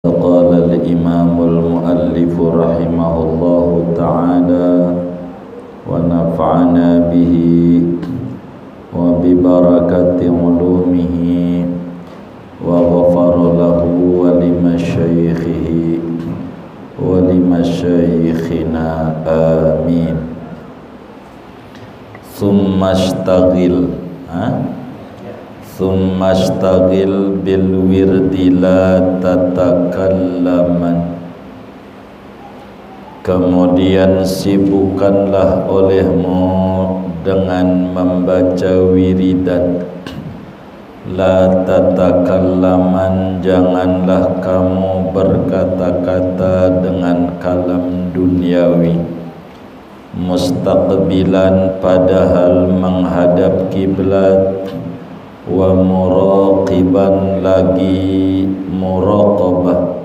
قال الإمام المؤلف رحمه الله تعالى ونفعنا به وببركة علومه وغفر له ولمشايخنا آمين. ثم اشتغل بالورد لا tatakallaman. Kemudian sibukkanlah olehmu dengan membaca wiridan. La tatakallaman, janganlah kamu berkata-kata dengan kalam duniawi. Mustaqbilan, padahal menghadap kiblat. Wa muraqiban, lagi muraqabah.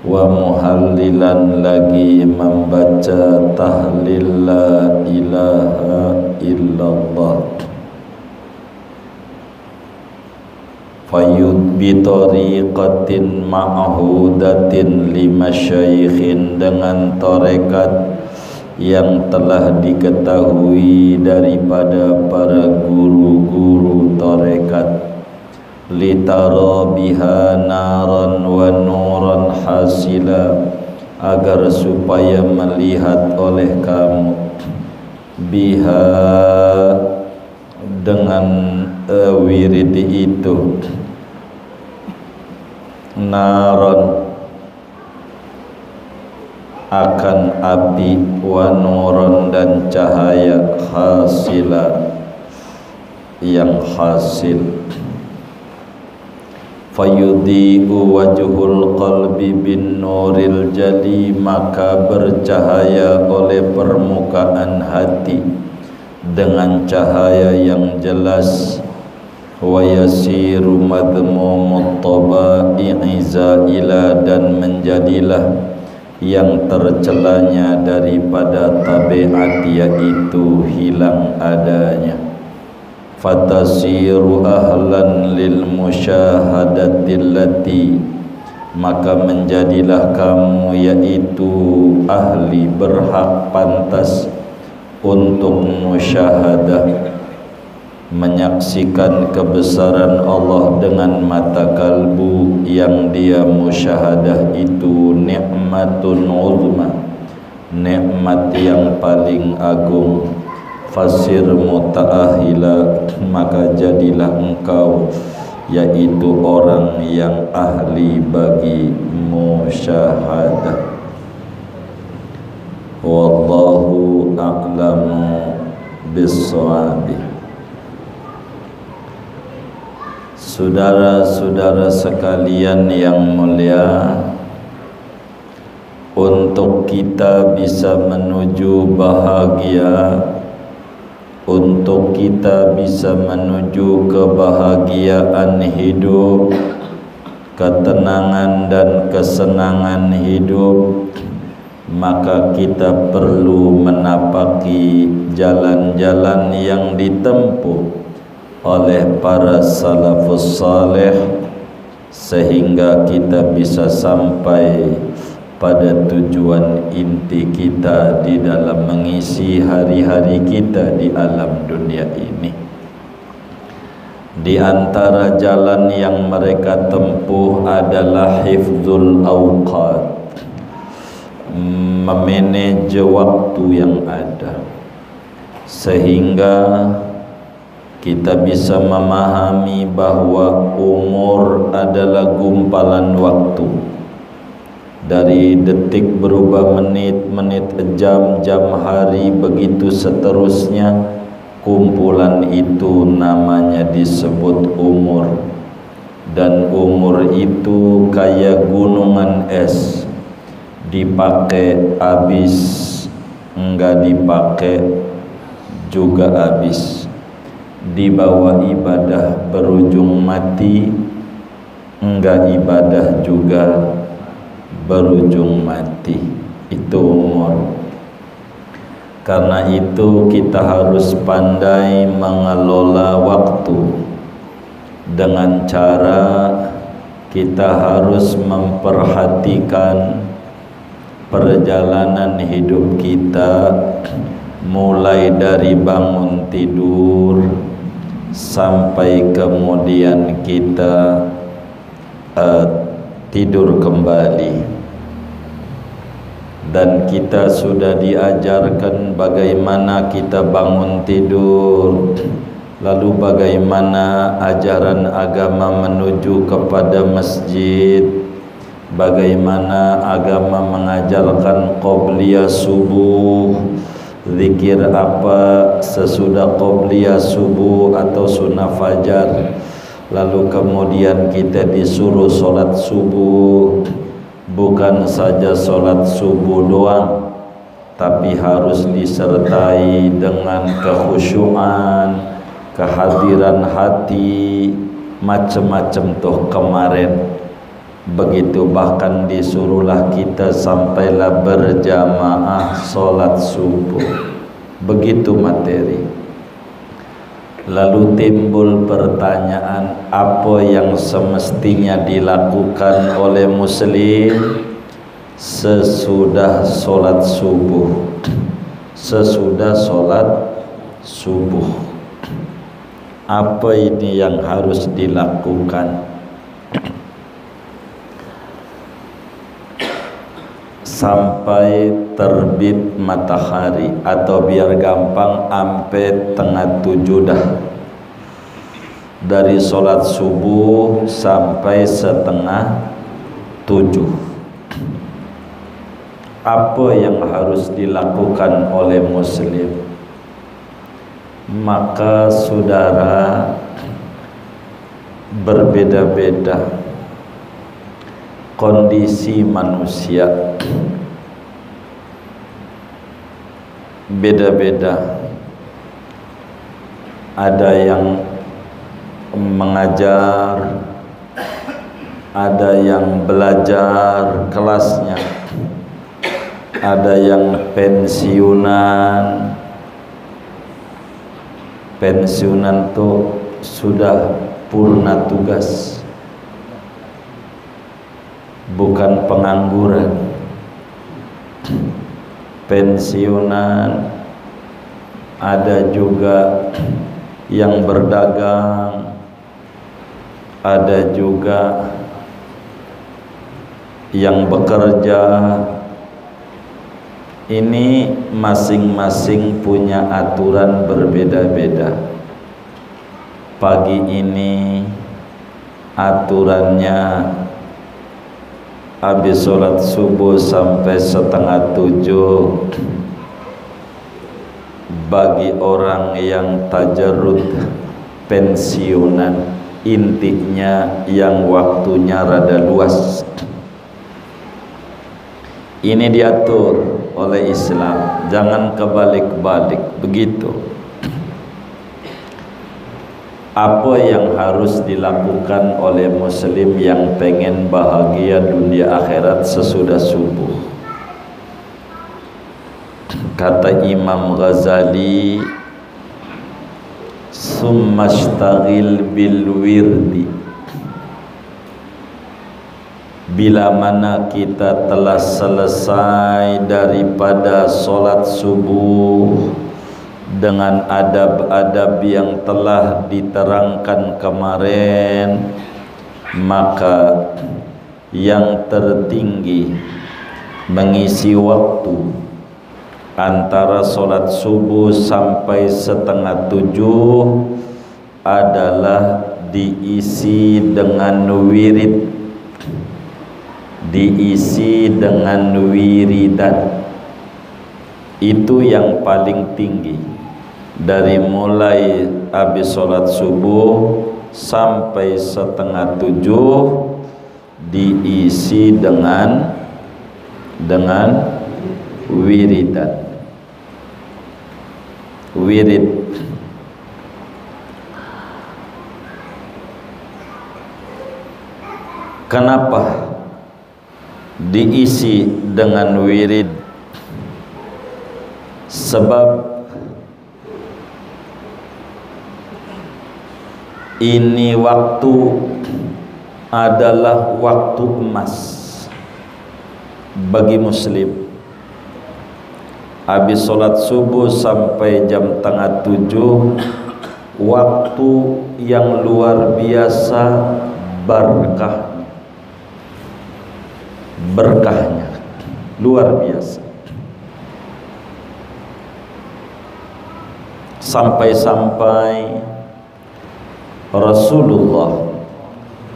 Wa muhallilan, lagi membaca tahlil la ilaha illallah. Fayud bitariqatin ma'hudatin limasyaikhin, dengan tarekat yang telah diketahui daripada para guru-guru tarekat. Litara biha naran wa nuran hasila, agar supaya melihat oleh kamu biha, dengan wirid itu, naran, akan api, wa nuran, dan cahaya, hasila, yang hasil. Fayudhi'u wajhul qalbi bin nuril jali, maka bercahaya oleh permukaan hati dengan cahaya yang jelas. Wa yasiru madmumut taba'i zaila, dan menjadilah yang tercelanya daripada tabiat, yaitu hilang adanya. Fatasiru ahlan lil musyahadati allati, maka menjadilah kamu yaitu ahli, berhak, pantas untuk musyahadah, menyaksikan kebesaran Allah dengan mata kalbu yang dia musyahadah itu. Nikmatun uzma, nikmat yang paling agung. Fasir muta'ahila, maka jadilah engkau yaitu orang yang ahli bagi musyahadah. Wallahu a'lamu bis-shawab. Saudara-saudara sekalian yang mulia, untuk kita bisa menuju bahagia, untuk kita bisa menuju kebahagiaan hidup, ketenangan dan kesenangan hidup, maka kita perlu menapaki jalan-jalan yang ditempuh oleh para salafus saleh, sehingga kita bisa sampai pada tujuan inti kita di dalam mengisi hari-hari kita di alam dunia ini. Di antara jalan yang mereka tempuh adalah hifdzul awqat, memanage waktu yang ada, sehingga kita bisa memahami bahwa umur adalah gumpalan waktu. Dari detik berubah menit, menit jam, jam hari, begitu seterusnya. Kumpulan itu namanya disebut umur. Dan umur itu kayak gunungan es, dipakai habis, enggak dipakai juga habis. Dibawa ibadah berujung mati, enggak ibadah juga berujung mati. Itu umur. Karena itu kita harus pandai mengelola waktu dengan cara kita harus memperhatikan perjalanan hidup kita, mulai dari bangun tidur sampai kemudian kita tidur kembali. Dan kita sudah diajarkan bagaimana kita bangun tidur, lalu bagaimana ajaran agama menuju kepada masjid, bagaimana agama mengajarkan qobliyah subuh, zikir apa sesudah qobliyah subuh atau sunnah fajar, lalu kemudian kita disuruh sholat subuh. Bukan saja sholat subuh doang, tapi harus disertai dengan kekhusyuan, kehadiran hati, macam-macam tuh kemarin. Begitu bahkan disuruhlah kita sampailah berjamaah sholat subuh. Begitu materi. Lalu timbul pertanyaan, apa yang semestinya dilakukan oleh muslim sesudah sholat subuh? Sesudah sholat subuh, apa ini yang harus dilakukan? Sampai terbit matahari, atau biar gampang sampai tengah 7 dah. Dari sholat subuh sampai setengah 7. Apa yang harus dilakukan oleh muslim? Maka saudara, berbeda-beda kondisi manusia, beda-beda. Ada yang mengajar, ada yang belajar kelasnya, ada yang pensiunan. Pensiunan tuh sudah purna tugas, bukan pengangguran. Pensiunan, ada juga yang berdagang, ada juga yang bekerja. Ini masing-masing punya aturan berbeda-beda. Pagi ini aturannya habis sholat subuh sampai setengah 7 bagi orang yang tajarrud pensiunan, intinya yang waktunya rada luas. Ini diatur oleh Islam, jangan kebalik-balik begitu. Apa yang harus dilakukan oleh muslim yang pengen bahagia dunia akhirat sesudah subuh? Kata Imam Ghazali, summashtaghil bil wirdi. Bila mana kita telah selesai daripada sholat subuh dengan adab-adab yang telah diterangkan kemarin, maka yang tertinggi mengisi waktu antara sholat subuh sampai setengah 7 adalah diisi dengan wirid, diisi dengan wiridan. Itu yang paling tinggi. Dari mulai habis sholat subuh sampai setengah 7 diisi dengan wiridan. Wirid. Kenapa diisi dengan wirid? Sebab ini waktu adalah waktu emas bagi muslim. Habis sholat subuh sampai jam tengah 7, waktu yang luar biasa berkahnya luar biasa. Sampai-sampai Rasulullah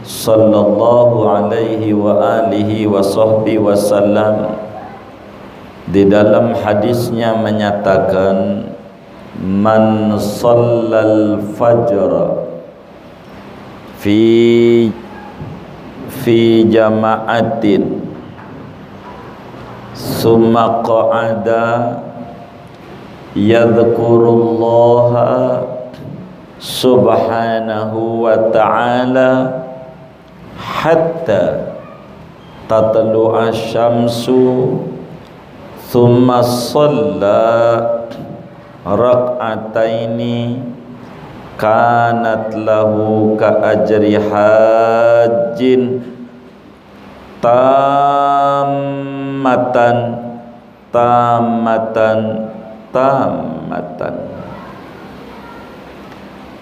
sallallahu alaihi wa alihi wa sahbihi wasallam di dalam hadisnya menyatakan, man shallal fajr fi jama'atin summa qa'ada yadhkurullaha subhanahu wa ta'ala hatta tatlu'a syamsu thumma shalla rak'ataini kanat lahu ka ajri hajjin tammatan.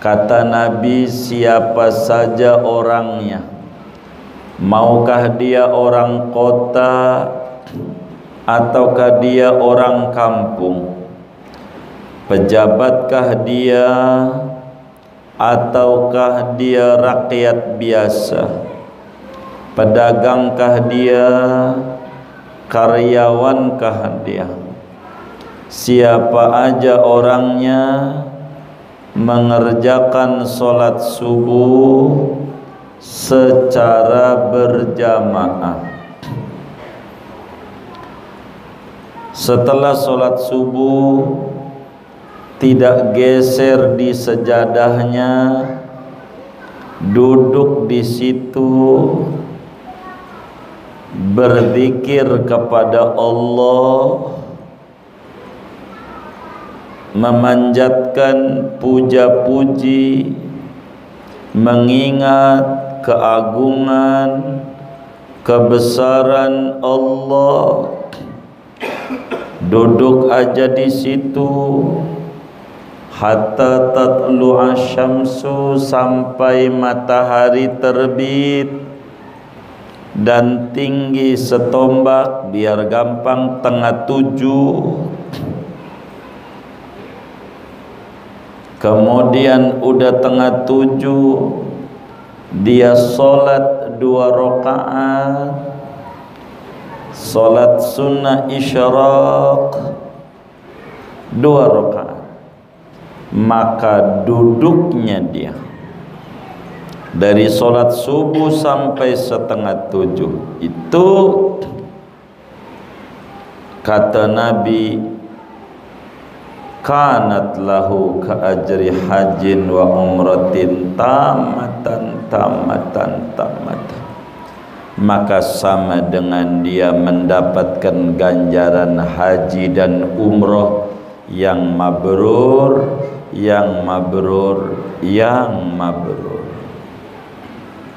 Kata Nabi, siapa saja orangnya, maukah dia orang kota ataukah dia orang kampung, pejabatkah dia ataukah dia rakyat biasa, pedagangkah dia, karyawankah dia, siapa aja orangnya mengerjakan sholat subuh secara berjamaah. Setelah sholat subuh tidak geser di sejadahnya, duduk di situ berzikir kepada Allah, memanjatkan puja-puji, mengingat keagungan, kebesaran Allah. Duduk aja di situ hatta tatlu'a syamsu, sampai matahari terbit dan tinggi setombak, biar gampang tengah 7. Kemudian udah tengah 7, dia sholat 2 rakaat, sholat sunnah isyraq 2 rakaat. Maka duduknya dia dari sholat subuh sampai setengah 7 itu, kata Nabi, kanat lahu ka ajri hajin wa umratin tamatan, maka sama dengan dia mendapatkan ganjaran haji dan umroh yang mabrur,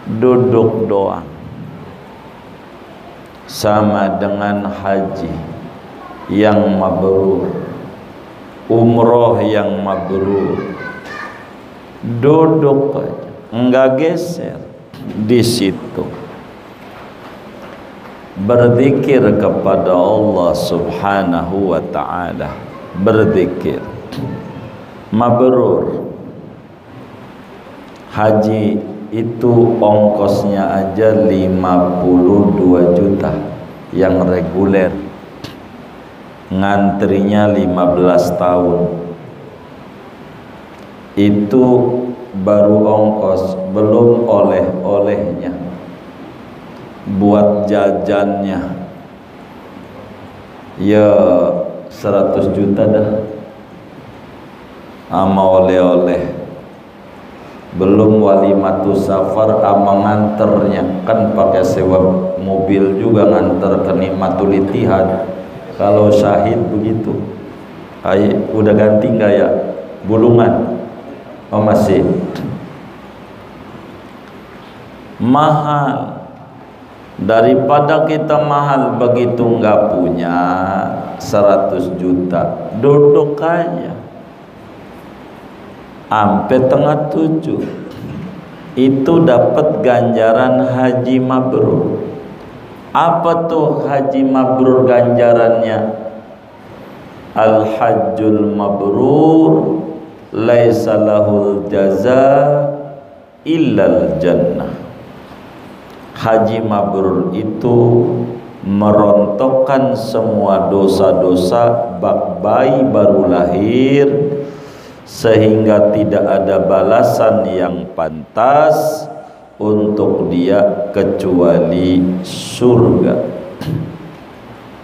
duduk doang sama dengan haji yang mabrur, umroh yang mabrur. Duduk aja, enggak geser di situ, berzikir kepada Allah Subhanahu wa ta'ala, berzikir mabrur. Haji itu ongkosnya aja 52 juta yang reguler, ngantrinya 15 tahun. Itu baru ongkos, belum oleh-olehnya, buat jajannya ya 100 juta dah, sama oleh-oleh, belum walimatus safar sama nganternya, kan pakai sewa mobil juga nganter ke Nikmatul Ittihad. Kalau syahid begitu. Udah ganti nggak ya bulungan? Oh masih. mahal. Daripada kita mahal begitu nggak punya 100 juta, duduk aja sampai tengah 7, itu dapat ganjaran haji mabrur. Apa tuh haji mabrur ganjarannya? Al-hajjul mabrur laisa lahul jaza illal jannah. Haji mabrur itu merontokkan semua dosa-dosa bak bayi baru lahir, sehingga tidak ada balasan yang pantas untuk dia kecuali surga.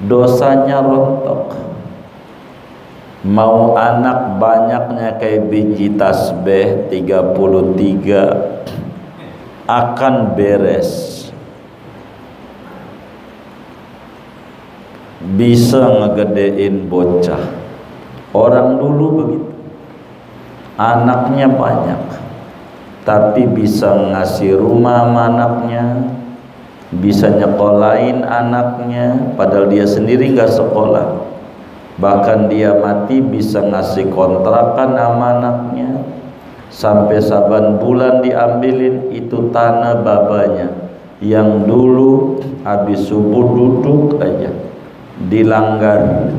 Dosanya rontok. Mau anak banyaknya kayak biji tasbih 33 akan beres. Bisa ngegedein bocah. Orang dulu begitu, anaknya banyak tapi bisa ngasih rumah sama anaknya, bisa nyekolahin anaknya padahal dia sendiri nggak sekolah. Bahkan dia mati bisa ngasih kontrakan sama anaknya, sampai saban bulan diambilin itu tanah babanya yang dulu habis subuh duduk aja dilanggar.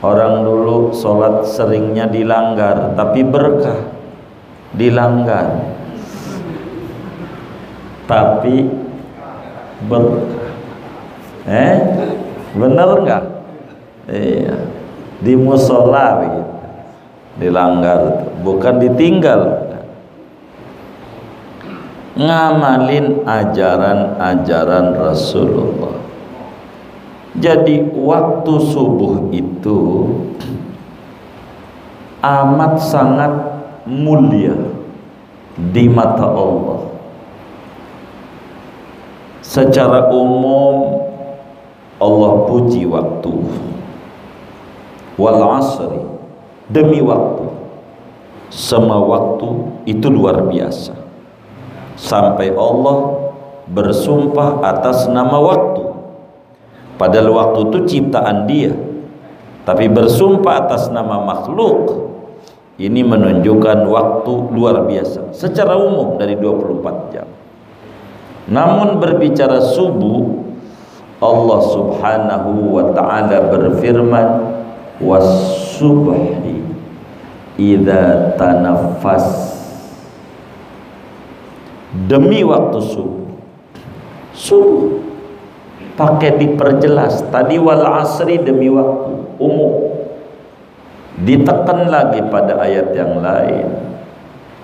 Orang dulu sholat seringnya dilanggar, tapi berkah dilanggar, tapi berkah. Bener nggak? Iya, di musola begitu dilanggar, bukan ditinggal. Ngamalin ajaran-ajaran Rasulullah. Jadi waktu subuh itu amat sangat mulia di mata Allah. Secara umum Allah puji waktu. Wal asri, demi waktu. Semua waktu itu luar biasa. Sampai Allah bersumpah atas nama waktu. Padahal waktu itu ciptaan dia, tapi bersumpah atas nama makhluk. Ini menunjukkan waktu luar biasa secara umum dari 24 jam. Namun berbicara subuh, Allah subhanahu wa ta'ala berfirman, was-subhi idza tanaffas. Demi waktu subuh. Subuh pakai diperjelas. Tadi wal asri demi waktu umum. Ditekan lagi pada ayat yang lain,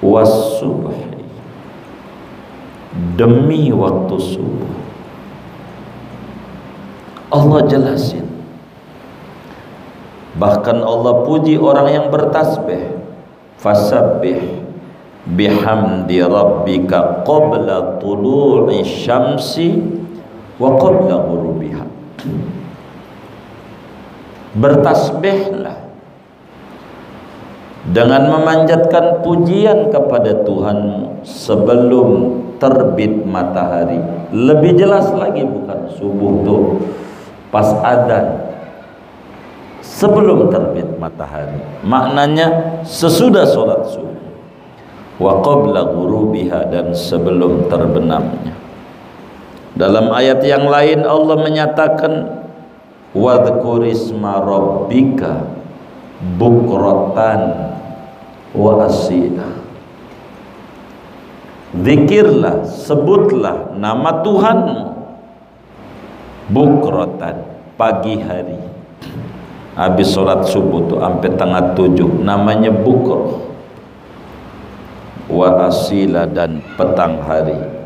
was-subhi, demi waktu subuh. Allah jelasin. Bahkan Allah puji orang yang bertasbih, fasabbih bihamdi rabbika qabla tulu'i syamsi wa qabla ghurubiha. Bertasbihlah dengan memanjatkan pujian kepada Tuhanmu sebelum terbit matahari. Lebih jelas lagi, bukan subuh tuh pas adzan, sebelum terbit matahari, maknanya sesudah sholat subuh. Wa qabla ghurubiha, dan sebelum terbenamnya. Dalam ayat yang lain Allah menyatakan, wadhkurisma rabbika bukratan wa asila. Zikirlah, sebutlah nama Tuhanmu bukratan, pagi hari. Habis sholat subuh tuh sampai tengah 7 namanya bukr. Wa asila, dan petang hari.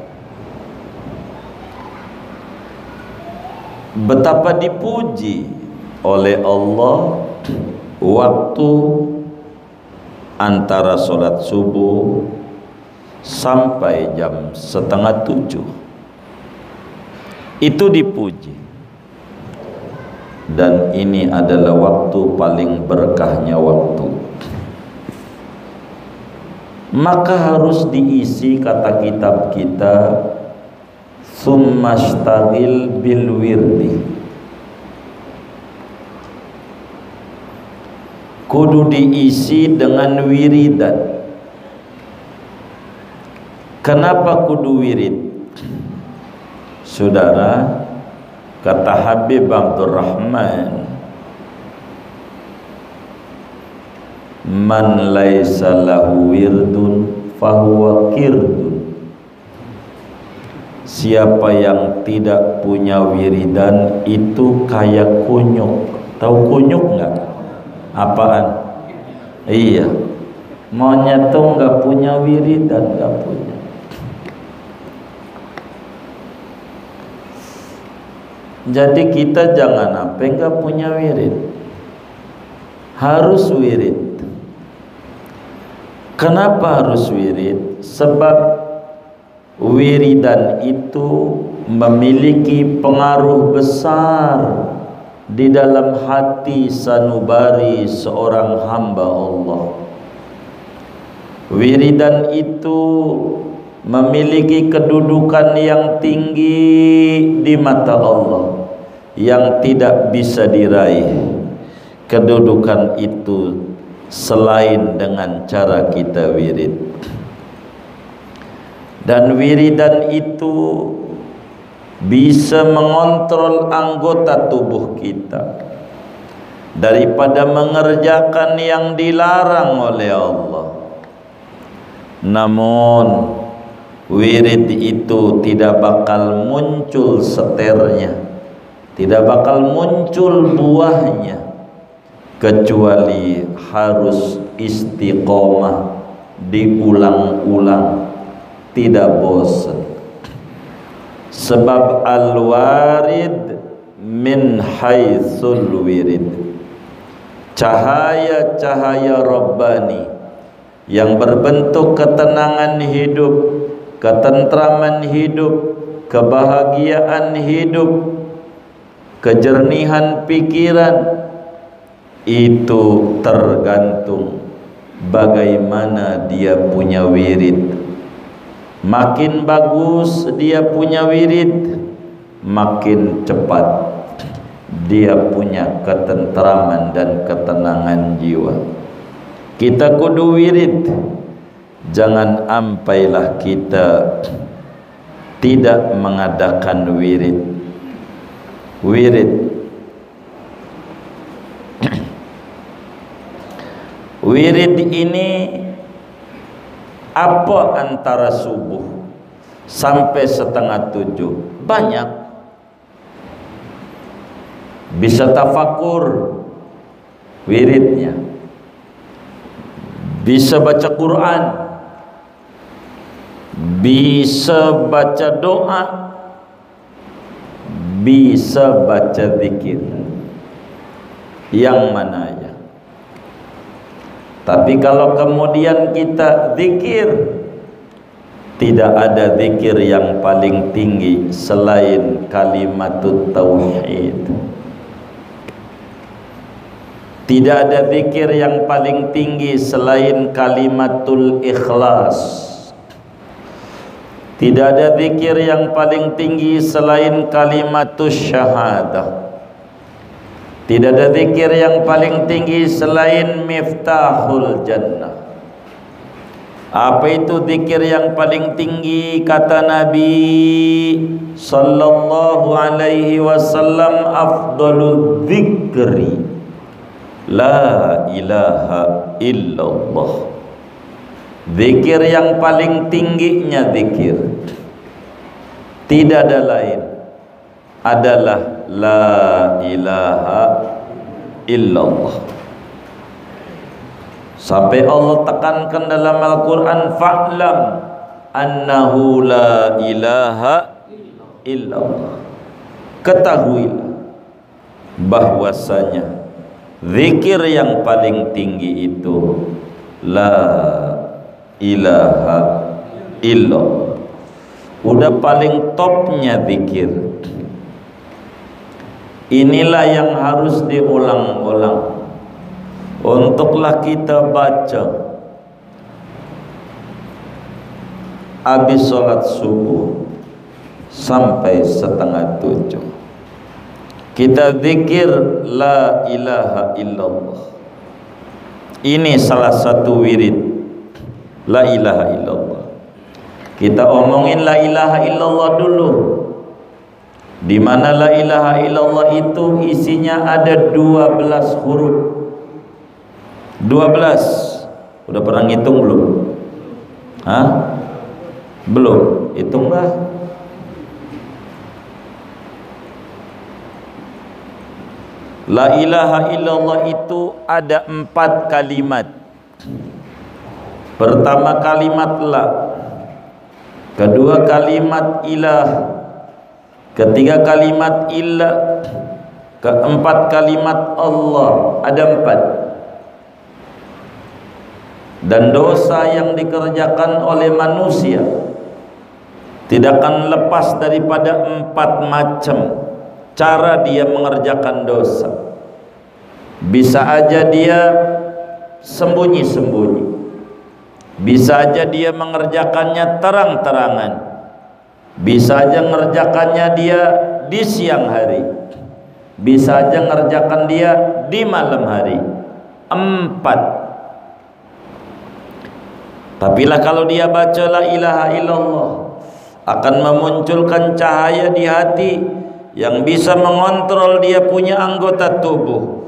Betapa dipuji oleh Allah waktu antara sholat subuh sampai jam setengah 7. Itu dipuji. Dan ini adalah waktu paling berkahnya waktu. Maka harus diisi, kata kitab kita, thumma ashtagil bil wirdi, kudu diisi dengan wiridan. Kenapa kudu wirid? Saudara, kata Habib Abdurrahman, man laisa lahu wirdun fahuwa kirdun. Siapa yang tidak punya wiridan itu kayak kunyuk. Tahu kunyuk enggak? Apaan? Iya, monyet tuh enggak punya wiridan, enggak punya. Jadi kita jangan apa enggak punya wirid, harus wirid. Kenapa harus wirid? Sebab wiridan itu memiliki pengaruh besar di dalam hati sanubari seorang hamba Allah. Wiridan itu memiliki kedudukan yang tinggi di mata Allah yang tidak bisa diraih kedudukan itu selain dengan cara kita wirid. Dan wiridan itu bisa mengontrol anggota tubuh kita daripada mengerjakan yang dilarang oleh Allah. Namun wirid itu tidak bakal muncul seternya, tidak bakal muncul buahnya, kecuali harus istiqomah, diulang-ulang, tidak bosan. Sebab al-warid min haitsul wirid, cahaya-cahaya Rabbani yang berbentuk ketenangan hidup, ketentraman hidup, kebahagiaan hidup, kejernihan pikiran, itu tergantung bagaimana dia punya wirid. Makin bagus dia punya wirid, makin cepat dia punya ketentraman dan ketenangan jiwa. Kita kudu wirid. Jangan ampailah kita tidak mengadakan wirid. Wirid wirid ini apa antara subuh sampai 6:30 banyak. Bisa tafakur wiridnya, bisa baca Quran, bisa baca doa, bisa baca zikir. Yang mana ya? Tapi kalau kemudian kita zikir, tidak ada zikir yang paling tinggi selain kalimatut tauhid. Tidak ada zikir yang paling tinggi selain kalimatul ikhlas. Tidak ada zikir yang paling tinggi selain kalimatus syahadah. Tidak ada zikir yang paling tinggi selain miftahul jannah. Apa itu zikir yang paling tinggi? Kata Nabi sallallahu alaihi wasallam, afdalul dzikri la ilaha illallah. Zikir yang paling tingginya zikir, tidak ada lain, adalah la ilaha illallah. Sampai Allah tekankan dalam Al-Quran, fa'lam annahu la ilaha illallah. Ketahuilah bahwasanya zikir yang paling tinggi itu la ilaha illallah. Udah paling topnya zikir. Inilah yang harus diulang-ulang. Untuklah kita baca habis sholat subuh, sampai 6:30 kita zikir la ilaha illallah. Ini salah satu wirid la ilaha illallah. Kita omongin la ilaha illallah dulu. Di mana la ilaha illallah itu isinya ada 12 huruf. 12. Udah pernah ngitung belum? Hah? Belum. Hitunglah. La ilaha illallah itu ada 4 kalimat. Pertama kalimat la, kedua kalimat ilah, ketiga kalimat illah, keempat kalimat Allah. Ada 4. Dan dosa yang dikerjakan oleh manusia tidak akan lepas daripada 4 macam cara dia mengerjakan dosa. Bisa aja dia sembunyi-sembunyi, bisa aja dia mengerjakannya terang-terangan, bisa aja mengerjakannya dia di siang hari, bisa aja mengerjakan dia di malam hari. 4. Tapi lah kalau dia baca la ilaha illallah, akan memunculkan cahaya di hati yang bisa mengontrol dia punya anggota tubuh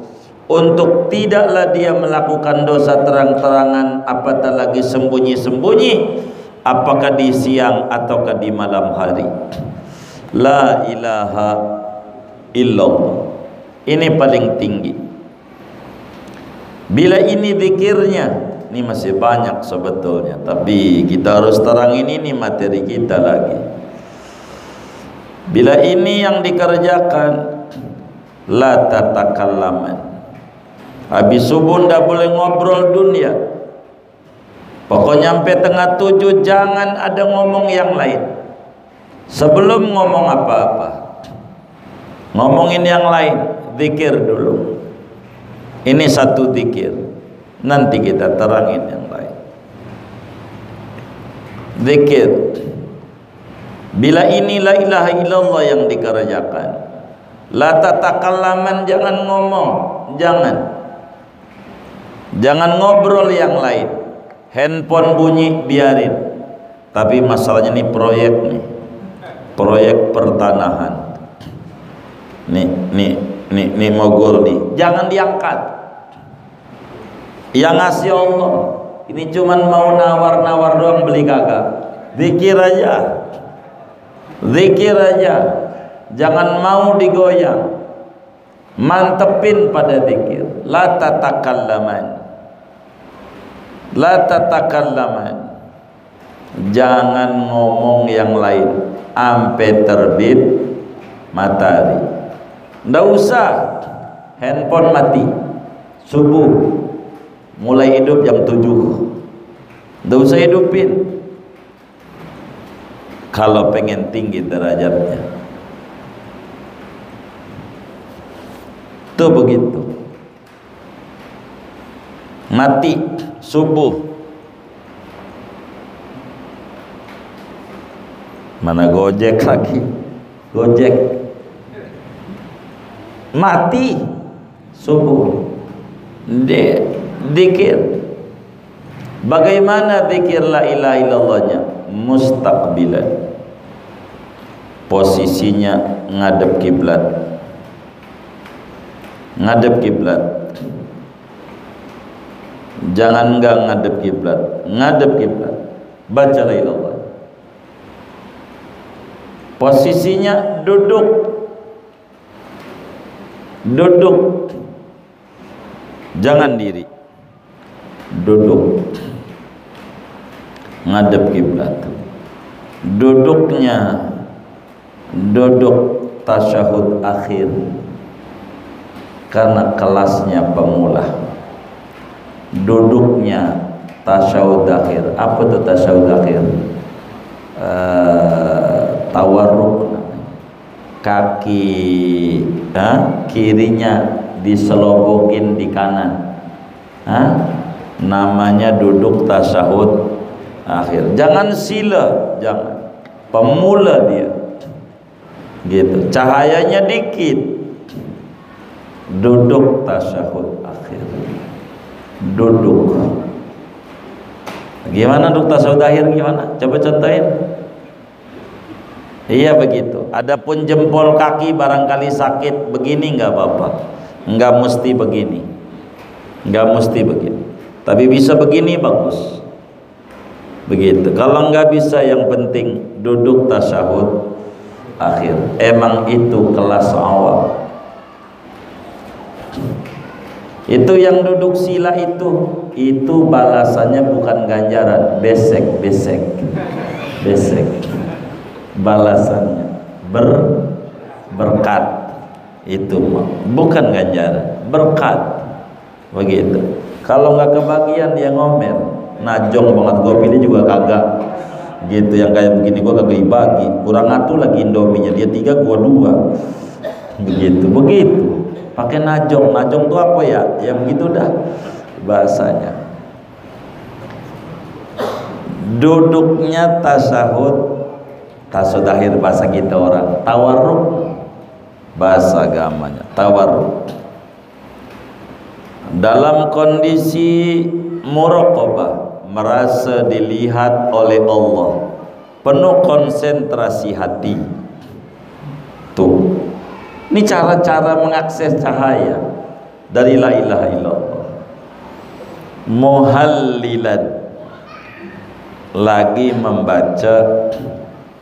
untuk tidaklah dia melakukan dosa terang-terangan, apatah lagi sembunyi-sembunyi, apakah di siang ataukah di malam hari. La ilaha illallah ini paling tinggi. Bila ini zikirnya, ini masih banyak sebetulnya, tapi kita harus terangin ini materi kita lagi. Bila ini yang dikerjakan, la tatakallaman, habis subuh ndak boleh ngobrol dunia. Pokoknya sampai tengah 7 jangan ada ngomong yang lain. Sebelum ngomong apa-apa, ngomongin yang lain, zikir dulu. Ini satu zikir, nanti kita terangin yang lain. Zikir. Bila ini la ilaha illallah yang dikerjakan, la tatakallaman, jangan ngomong, jangan ngobrol yang lain. Handphone bunyi biarin. Tapi masalahnya nih proyek pertanahan. Nih mogol nih, jangan diangkat. Yang ngasih Allah. Ini cuman mau nawar-nawar doang, beli kagak. Zikir aja. Zikir aja, jangan mau digoyang, mantepin pada zikir. La tatakallaman, la tatakallaman, jangan ngomong yang lain sampai terbit matahari. Nggak usah handphone mati subuh, mulai hidup jam 7, nggak usah hidupin. Kalau pengen tinggi derajatnya, tuh begitu. Mati subuh, mana Gojek lagi, Gojek mati subuh. Zikir. Bagaimana zikir la ilaha illallahnya? Mustaqbilan, posisinya ngadep kiblat. Ngadep kiblat, jangan enggak ngadep kiblat, ngadep kiblat. Baca la ilaha illallah. Posisinya duduk, jangan diri, duduk. Ngadep kiblat. Duduknya duduk tasyahud akhir, karena kelasnya pemula. Duduknya tasyahud akhir. Apa itu tasyahud akhir? Tawarruk. Kaki kirinya diselobokin di kanan. Namanya duduk tasyahud akhir. Jangan sila, jangan. Pemula dia. gitu, cahayanya dikit, duduk tasyahud akhir, duduk. Gimana duduk tasyahud akhir gimana? Coba contohin. Iya begitu. Adapun jempol kaki barangkali sakit begini nggak apa-apa, nggak mesti begini, nggak mesti begini, tapi bisa begini bagus. Begitu. Kalau nggak bisa, yang penting duduk tasyahud akhir. Emang itu kelas awal. Itu yang duduk sila itu balasannya bukan ganjaran, besek. Balasannya berkat, itu bukan ganjaran, berkat. Begitu. Kalau nggak kebagian dia ngomel, najong banget, gue pilih juga kagak gitu, yang kayak begini gue kagak dibagi, kurang atuh lagi indominya, dia 3 gue 2, begitu pakai najong tuh apa ya begitu dah bahasanya. Duduknya tasyahud akhir bahasa kita orang, tawarruk bahasa agamanya, tawarruk dalam kondisi muraqabah, merasa dilihat oleh Allah, penuh konsentrasi hati. Tuh, ini cara-cara mengakses cahaya dari la ilaha illallah. Muhallilan, lagi membaca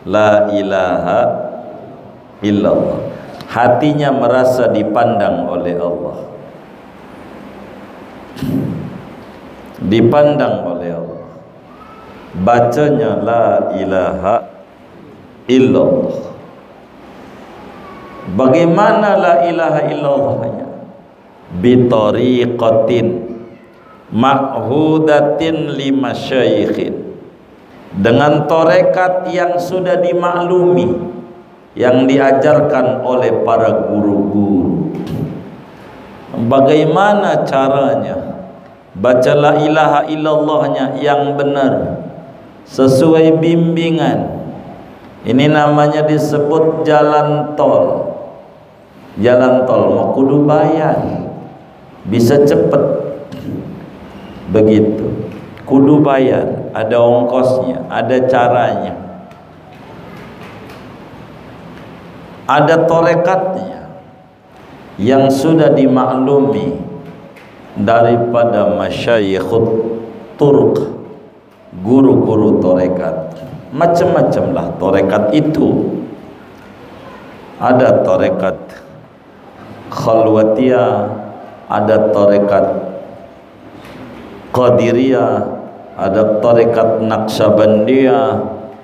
la ilaha illallah, hatinya merasa dipandang oleh Allah, dipandang oleh Allah, bacanya la ilaha illallah. Bagaimana la ilaha illallahnya? Bitariqatin ma'hudatin limasyaikhin, dengan torekat yang sudah dimaklumi, yang diajarkan oleh para guru-guru. Bagaimana caranya baca la ilaha illallahnya yang benar sesuai bimbingan? Ini namanya disebut jalan tol. Jalan tol mau kudu bayar, bisa cepet begitu, kudu bayar, ada ongkosnya, ada caranya, ada torekatnya yang sudah dimaklumi daripada masyayikhut turq, guru-guru torekat. Macam-macam lah torekat itu. Ada torekat khalwatiyah, ada torekat qadiriyah, ada torekat naqsyabandiyah,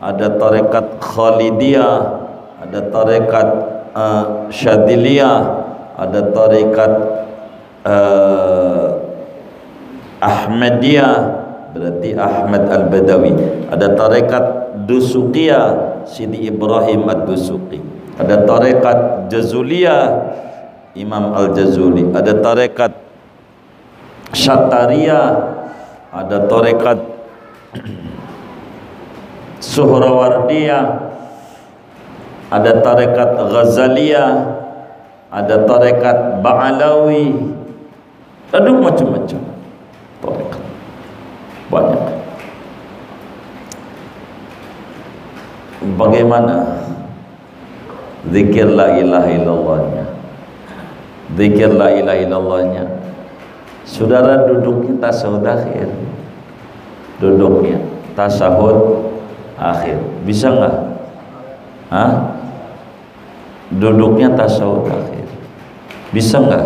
ada torekat khalidiyah, ada torekat syadiliyah, ada torekat ahmadiyah, berarti Ahmad al-Badawi, ada torekat Dusukiyah, Sidi Ibrahim ad-Dusuki, ada tarekat Jazuliyah, Imam al-Jazuli, ada tarekat Syatariyah, ada tarekat Suhrawardiyah, ada tarekat Ghazaliyah, ada tarekat Ba'alawi, ada macam-macam tarekat, banyak. Bagaimana zikir la ilaha illallahnya? Zikir la ilaha illallahnya, saudara duduknya tasyahud akhir, duduknya tasyahud akhir, bisa nggak? Duduknya tasyahud akhir, bisa nggak?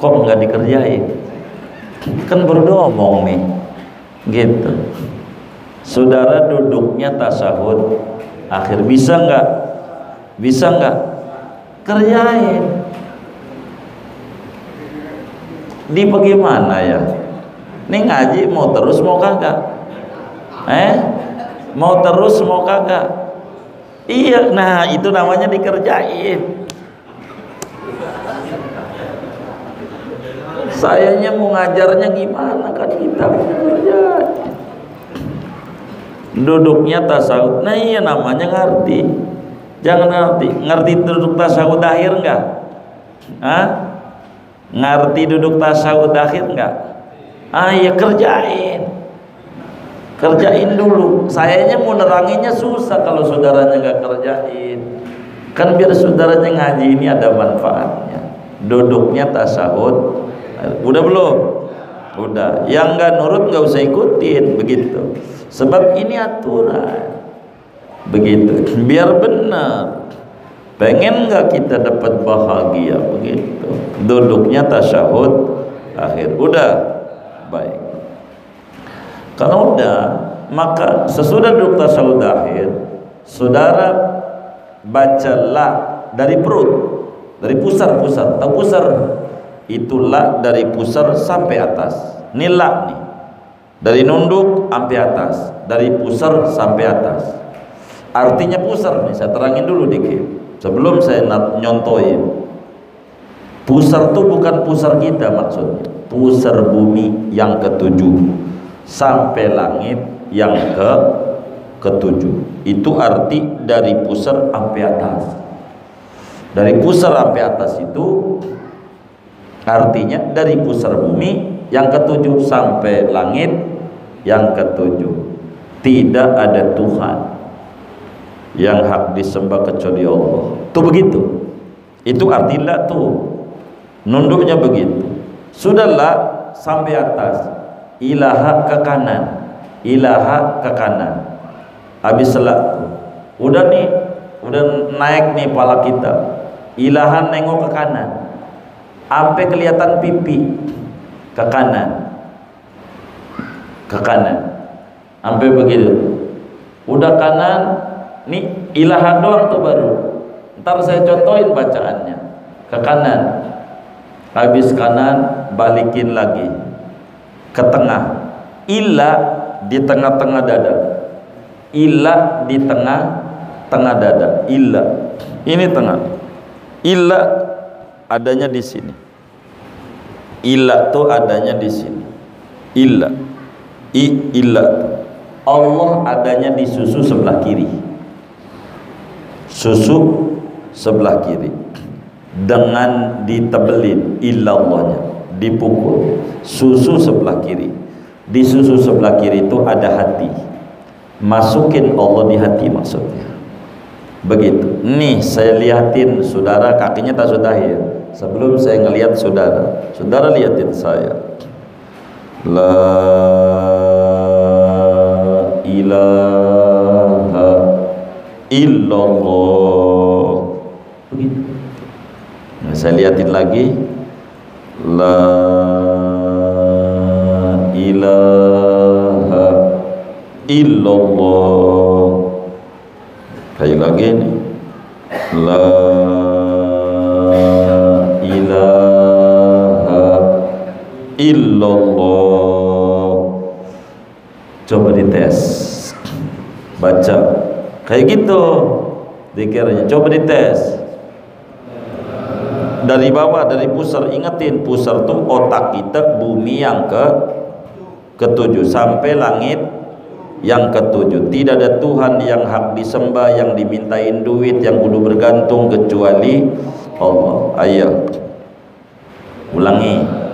Kok nggak dikerjain? Kan baru ngomong nih, gitu. Saudara duduknya tasyahud akhir, bisa nggak? Bisa nggak? Kerjain. Di bagaimana ya? Ini ngaji mau terus mau kagak? Mau terus mau kagak? Iya, nah itu namanya dikerjain. Sayanya mau ngajarnya gimana, kan kita kerjain. Duduknya tasawuf, nah iya namanya ngerti. Jangan ngerti duduk tasyahud akhir enggak? Hah? Ngerti duduk tasyahud akhir enggak? Ya kerjain dulu. Sayanya mau neranginnya susah kalau saudaranya enggak kerjain. Kan biar saudaranya ngaji ini ada manfaatnya. Duduknya tasyahud udah belum? Udah. Yang enggak nurut enggak usah ikutin, begitu. Sebab ini aturan. Begitu, biar benar. Pengen nggak kita dapat bahagia, begitu. Duduknya tasyahud akhir. Udah, baik. Kalau udah, maka sesudah duduk tasyahud akhir, saudara bacalah dari perut, dari pusar. Tahu pusar? Itulah dari pusar sampai atas. Nilak nih, dari nunduk sampai atas, dari pusar sampai atas. Artinya pusar nih, saya terangin dulu dikit sebelum saya nyontoin. Pusar itu bukan pusar kita maksudnya, pusar bumi yang ketujuh sampai langit yang ketujuh. Itu arti dari pusar sampai atas. Dari pusar sampai atas itu artinya dari pusar bumi yang ketujuh sampai langit yang ketujuh. Tidak ada Tuhan yang hak disembah kecuali Allah. Tuh begitu. Itu artinya tuh. Nunduknya begitu. Sudahlah sampai atas. Ilaha ke kanan. Ilaha ke kanan. Habis salat. Udah nih, udah naik nih pala kita. Ilaha nengok ke kanan. Sampai kelihatan pipi ke kanan. Ke kanan. Sampai begitu. Udah kanan. Nih ilaha doang tuh baru. Ntar saya contohin bacaannya. Ke kanan. Habis kanan balikin lagi ke tengah. Ila di tengah-tengah dada. Ila di tengah dada. Ila. Ini tengah. Ila adanya di sini. Ila tuh adanya di sini. Ila. Ila. Allah adanya di susu sebelah kiri. Susu sebelah kiri dengan ditebelin illallahnya, dipukul. Susu sebelah kiri. Di susu sebelah kiri itu ada hati. Masukin Allah di hati maksudnya. Begitu. Nih saya lihatin saudara kakinya tak sudah ya. Sebelum saya ngelihat saudara, saudara lihatin saya. La ilaha illallah. Begitu. Nah, saya lihatin lagi. La ilaha illallah. Kayak lagi nih. La ilaha illallah. Coba dites. Baca kayak gitu dikiranya. Coba dites dari bawah, dari pusar. Ingetin pusar tuh otak kita, bumi yang ketujuh sampai langit yang ketujuh. Tidak ada Tuhan yang hak disembah, yang dimintain duit, yang kudu bergantung kecuali Allah. Ayo ulangi.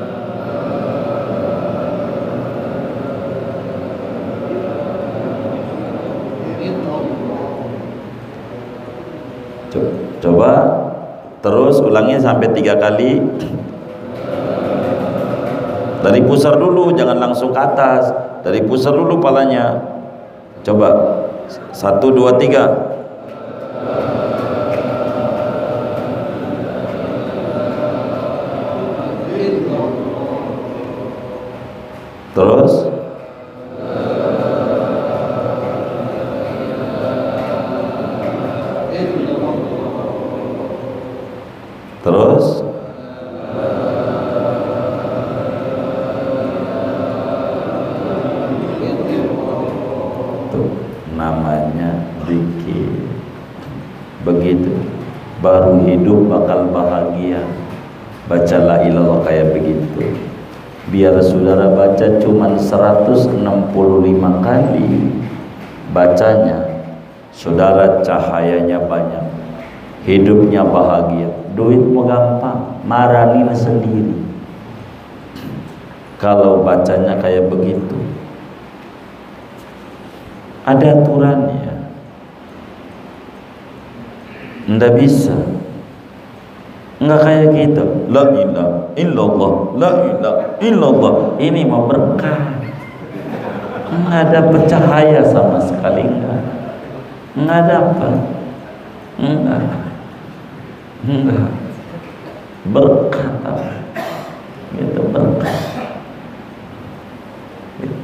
Coba terus ulangi sampai 3 kali. Dari pusar dulu, jangan langsung ke atas. Dari pusar dulu palanya. Coba 1, 2, 3. Terus tuh namanya zikir. Begitu baru hidup bakal bahagia. Baca la ilallah kayak begitu. Biar saudara baca cuman 165 kali bacanya, saudara cahayanya banyak. hidupnya bahagia. Duit mau gampang, maranin sendiri kalau bacanya kayak begitu. Ada aturannya, ndak bisa nggak kayak gitu. La ilaha illallah, la ilaha illallah, ini mau berkah, nggak ada cahaya sama sekali, nggak dapat, enggak berkah gitu, berkah gitu.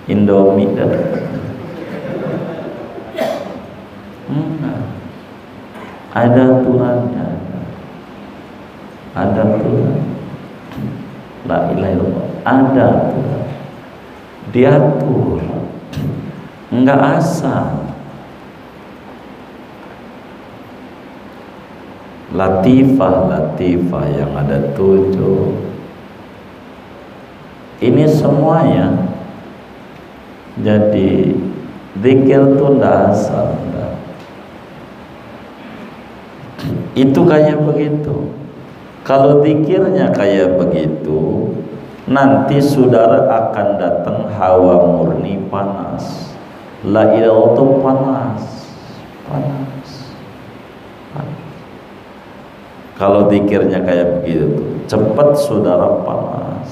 Indomie dapat, ada aturannya, ada aturan. La ilaha illallah, ada aturan, diatur, enggak asal. Latifah yang ada 7. Ini semuanya jadi zikir tuh ndak asal, ndak. Itu kayak begitu. Kalau zikirnya kayak begitu, nanti saudara akan datang hawa murni panas. La ilaha itu panas. Kalau zikirnya kayak begitu, cepat saudara panas.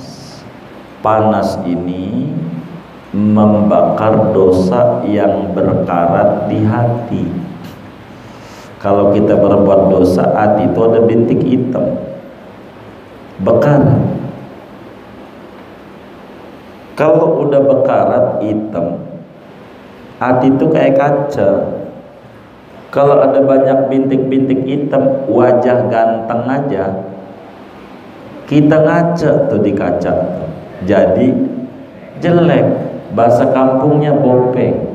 Panas ini membakar dosa yang berkarat di hati. Kalau kita berbuat dosa, hati itu ada bintik hitam, bekarat. Kalau udah bekarat hitam, hati itu kayak kaca. Kalau ada banyak bintik-bintik hitam, wajah ganteng aja, kita ngaca tuh di kaca, jadi jelek. Bahasa kampungnya bopeng.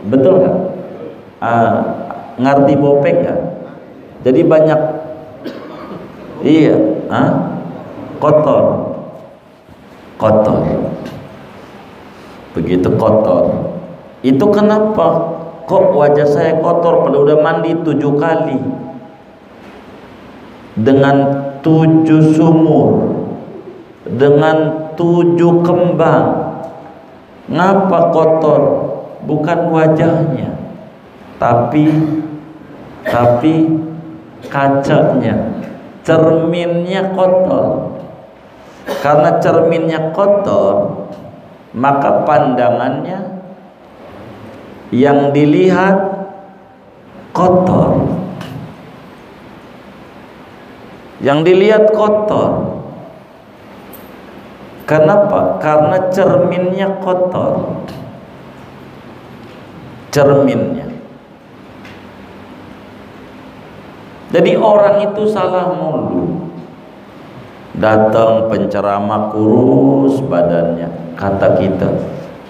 Betul nggak? Ngerti bopeng nggak? Jadi banyak, iya, kotor. Begitu kotor. Itu kenapa? Kok wajah saya kotor padahal udah mandi 7 kali dengan 7 sumur, dengan 7 kembang. Ngapa kotor? Bukan wajahnya, tapi kacanya, cerminnya kotor. Karena cerminnya kotor, maka pandangannya yang dilihat kotor. Yang dilihat kotor. Kenapa? Karena cerminnya kotor. Cerminnya. Jadi orang itu salah mulu. Datang penceramah kurus badannya, kata kita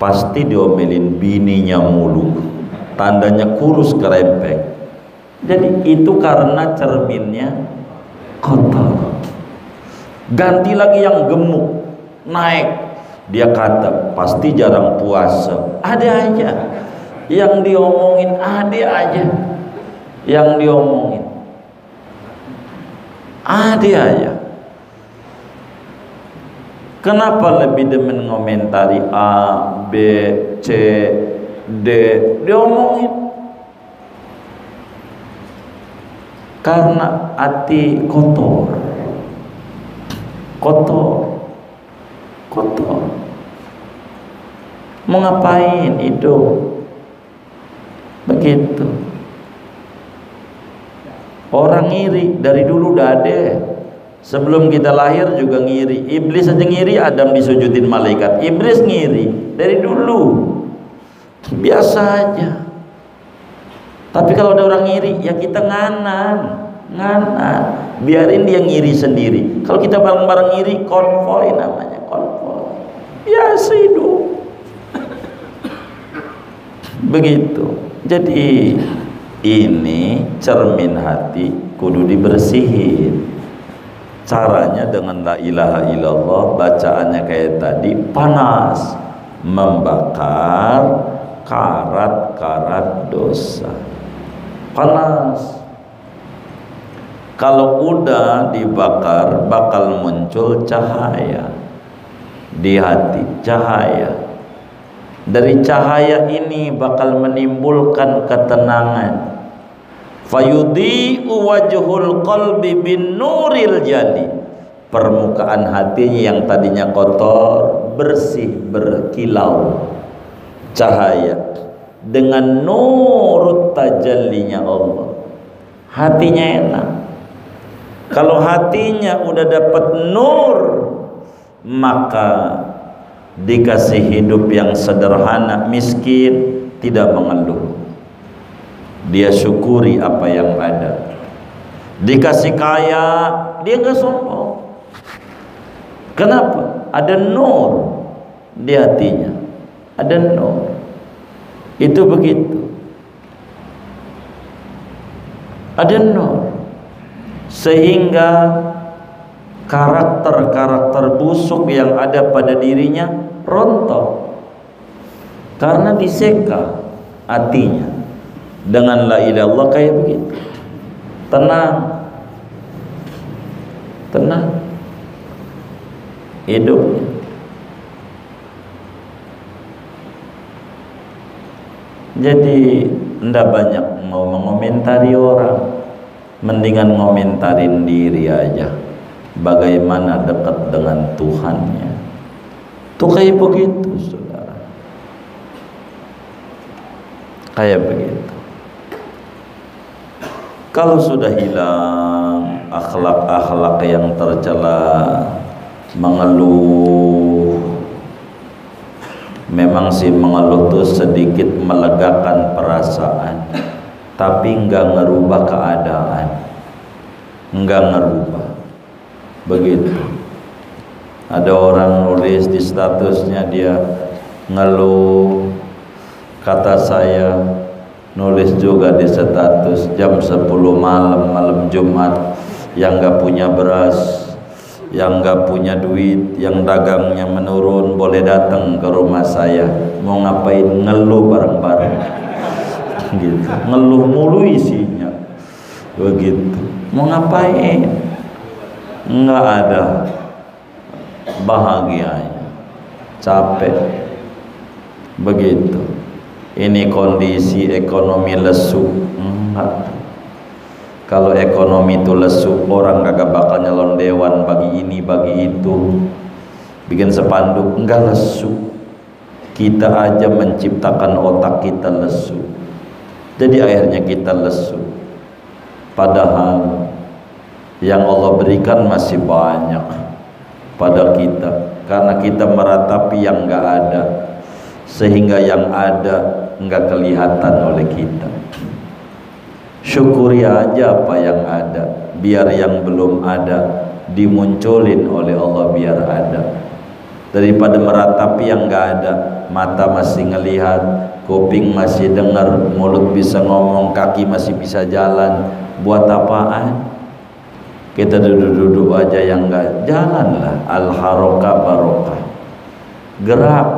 pasti diomelin bininya mulu, tandanya kurus kerempeng. Jadi itu karena cerminnya kotor. Ganti lagi yang gemuk, naik, dia kata pasti jarang puasa. Ada aja yang diomongin, ada aja yang diomongin, ada aja. Kenapa lebih demen ngomentari A, B, C, D, diomongin? Karena hati kotor. Mau ngapain hidup? Begitu. Orang ngiri dari dulu udah ada. Sebelum kita lahir juga ngiri. Iblis aja ngiri, Adam disujudin malaikat. Iblis ngiri dari dulu, biasa aja. Tapi kalau ada orang ngiri, ya kita nganan, biarin dia ngiri sendiri. Kalau kita bareng-bareng ngiri, konvoy namanya, konvoy. Biasa hidup. Begitu. Jadi ini cermin hati kudu dibersihin. Caranya dengan la ilaha illallah, bacaannya kayak tadi, panas, membakar karat-karat dosa. panas. Kalau udah dibakar bakal muncul cahaya di hati, cahaya. Dari cahaya ini bakal menimbulkan ketenangan. Fayudhi'u wajhul qalbi bin nuril jali. Permukaan hatinya yang tadinya kotor bersih, berkilau cahaya dengan nurut tajallinya Allah. Hatinya enak. Kalau hatinya udah dapat nur, maka dikasih hidup yang sederhana, miskin, tidak mengeluh. Dia syukuri apa yang ada. Dikasih kaya, dia nggak sombong. Kenapa? Ada nur di hatinya. Ada nur. Itu begitu. Ada nur. Sehingga karakter-karakter busuk yang ada pada dirinya rontok karena diseka hatinya dengan la ilaha illallah. Kayak begitu, tenang, tenang hidupnya. Jadi ndak banyak mau mengomentari orang, mendingan ngomentarin diri aja, bagaimana dekat dengan Tuhannya. Tuh kayak begitu, saudara, kayak begitu. Kalau sudah hilang akhlak-akhlak yang tercela, mengeluh, memang sih mengeluh tuh sedikit melegakan perasaan, tapi enggak ngerubah keadaan, enggak ngerubah. Begitu. Ada orang nulis di statusnya dia ngeluh, kata saya nulis juga di status jam 10 malam, malam Jumat, yang enggak punya beras, yang enggak punya duit, yang dagangnya menurun, boleh datang ke rumah saya. Mau ngapain? Ngeluh bareng-bareng. Gitu. Ngeluh mulu isinya. Begitu. Mau ngapain? Enggak ada bahagianya. Capek. Begitu. Ini kondisi ekonomi lesu. Enggak. Kalau ekonomi itu lesu, orang kagak bakal nyalon dewan bagi ini, bagi itu, bikin spanduk. Enggak lesu. Kita aja menciptakan otak kita lesu. Jadi akhirnya kita lesu. Padahal yang Allah berikan masih banyak pada kita, karena kita meratapi yang enggak ada, sehingga yang ada enggak kelihatan oleh kita. Syukuri aja apa yang ada, biar yang belum ada dimunculin oleh Allah biar ada. Daripada meratapi yang enggak ada, mata masih ngelihat, kuping masih dengar, mulut bisa ngomong, kaki masih bisa jalan, buat apaan? Kita duduk-duduk aja yang enggak, jalanlah. Al-haroka barokah, gerak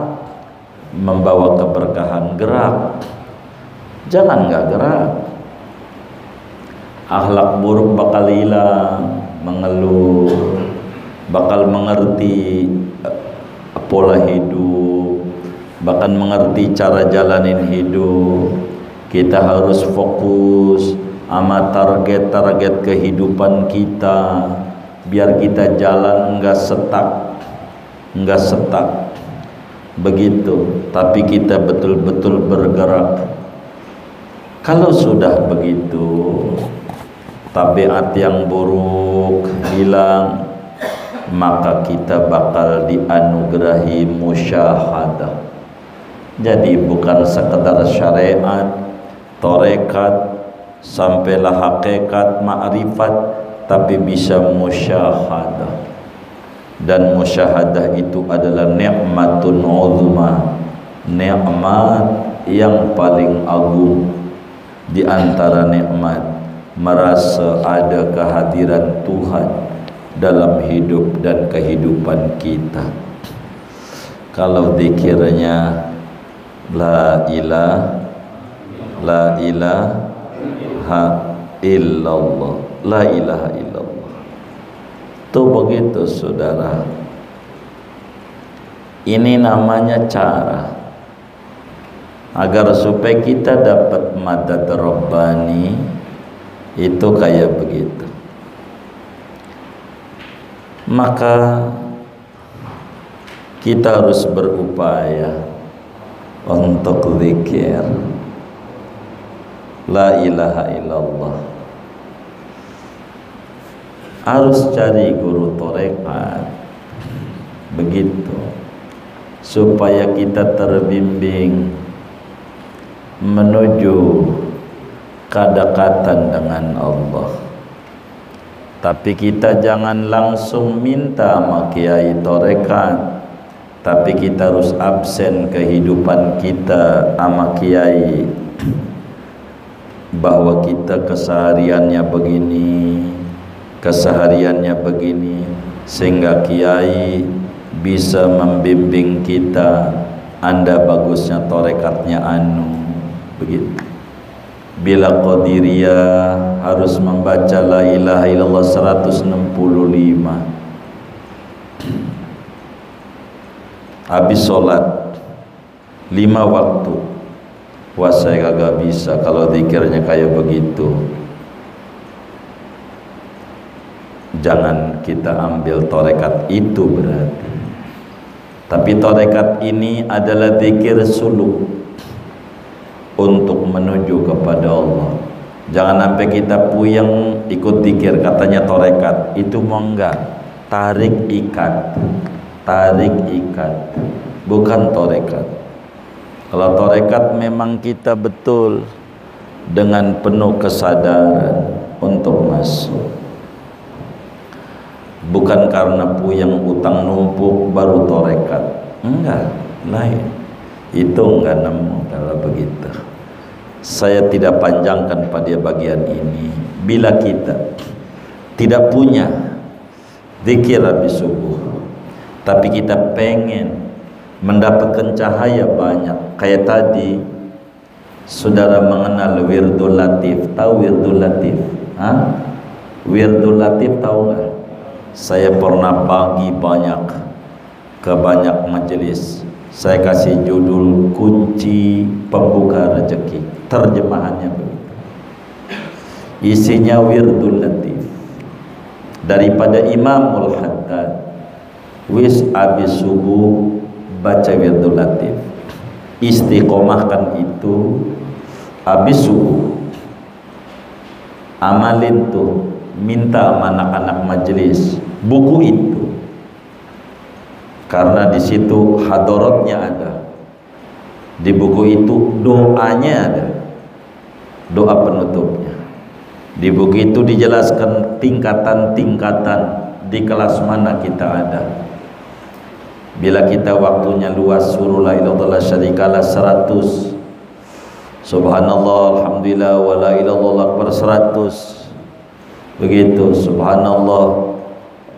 membawa keberkahan, gerak. Jangan enggak gerak. Akhlak buruk bakal hilang, mengeluh, bakal mengerti pola hidup, bahkan mengerti cara jalanin hidup. Kita harus fokus sama target-target kehidupan kita, biar kita jalan enggak setak, enggak setak. Begitu, tapi kita betul-betul bergerak. Kalau sudah begitu, tabiat yang buruk hilang, maka kita bakal dianugerahi musyahadah. Jadi bukan sekedar syariat, torekat, sampailah hakikat, ma'rifat, tapi bisa musyahadah. Dan musyahadah itu adalah nikmatun uzma, nikmat yang paling agung. Di antara nikmat, merasa ada kehadiran Tuhan dalam hidup dan kehidupan kita. Kalau zikirnya la ilah, la ilah, ilaha illallah, la ilaha illallah. Tuh begitu saudara. Ini namanya cara agar supaya kita dapat madad rabbani, itu kayak begitu. Maka kita harus berupaya untuk zikir la ilaha illallah. Harus cari guru tarekat, begitu, supaya kita terbimbing menuju kedekatan dengan Allah. Tapi kita jangan langsung minta sama kiai tarekat, tapi kita harus absen kehidupan kita sama kiai, bahwa kita kesehariannya begini, sehingga kiai bisa membimbing kita. Anda bagusnya tarekatnya begitu. Bila Qadiriyah harus membaca la ilaha illallah 165 habis sholat 5 waktu. Wah, saya kagak bisa kalau zikirnya kayak begitu. Jangan kita ambil tarekat itu berarti. Tapi tarekat ini adalah zikir suluk untuk menuju kepada Allah. Jangan sampai kita puyeng ikut zikir katanya tarekat. Itu mau enggak? Tarik ikat, bukan tarekat. Kalau tarekat memang kita betul dengan penuh kesadaran untuk masuk, bukan karena puyeng utang numpuk baru tarekat. Enggak, lain. Itu enggak nemu kalau begitu. Saya tidak panjangkan pada bagian ini. Bila kita tidak punya zikir habis subuh, tapi kita pengen mendapatkan cahaya banyak, kayak tadi saudara mengenal Wirdul Latif. Tahu Wirdul Latif? Wirdul Latif tahu nggak? Saya pernah bagi ke banyak majelis. Saya kasih judul kunci pembuka rezeki. Terjemahannya begitu. Isinya Wirdul Latif daripada Imamul Haddad. Wis abis subuh baca Wirdul Latif, istiqomahkan itu abis subuh. Amalin tuh, minta sama anak-anak majelis buku itu, karena di situ hadaratnya ada. Di buku itu doanya ada, doa penutupnya. Di buku itu dijelaskan tingkatan-tingkatan di kelas mana kita ada. Bila kita waktunya luas, suruh la ilaha illallah syarikalah 100, subhanallah alhamdulillah wa la ilaha illallah akbar 100, begitu, subhanallah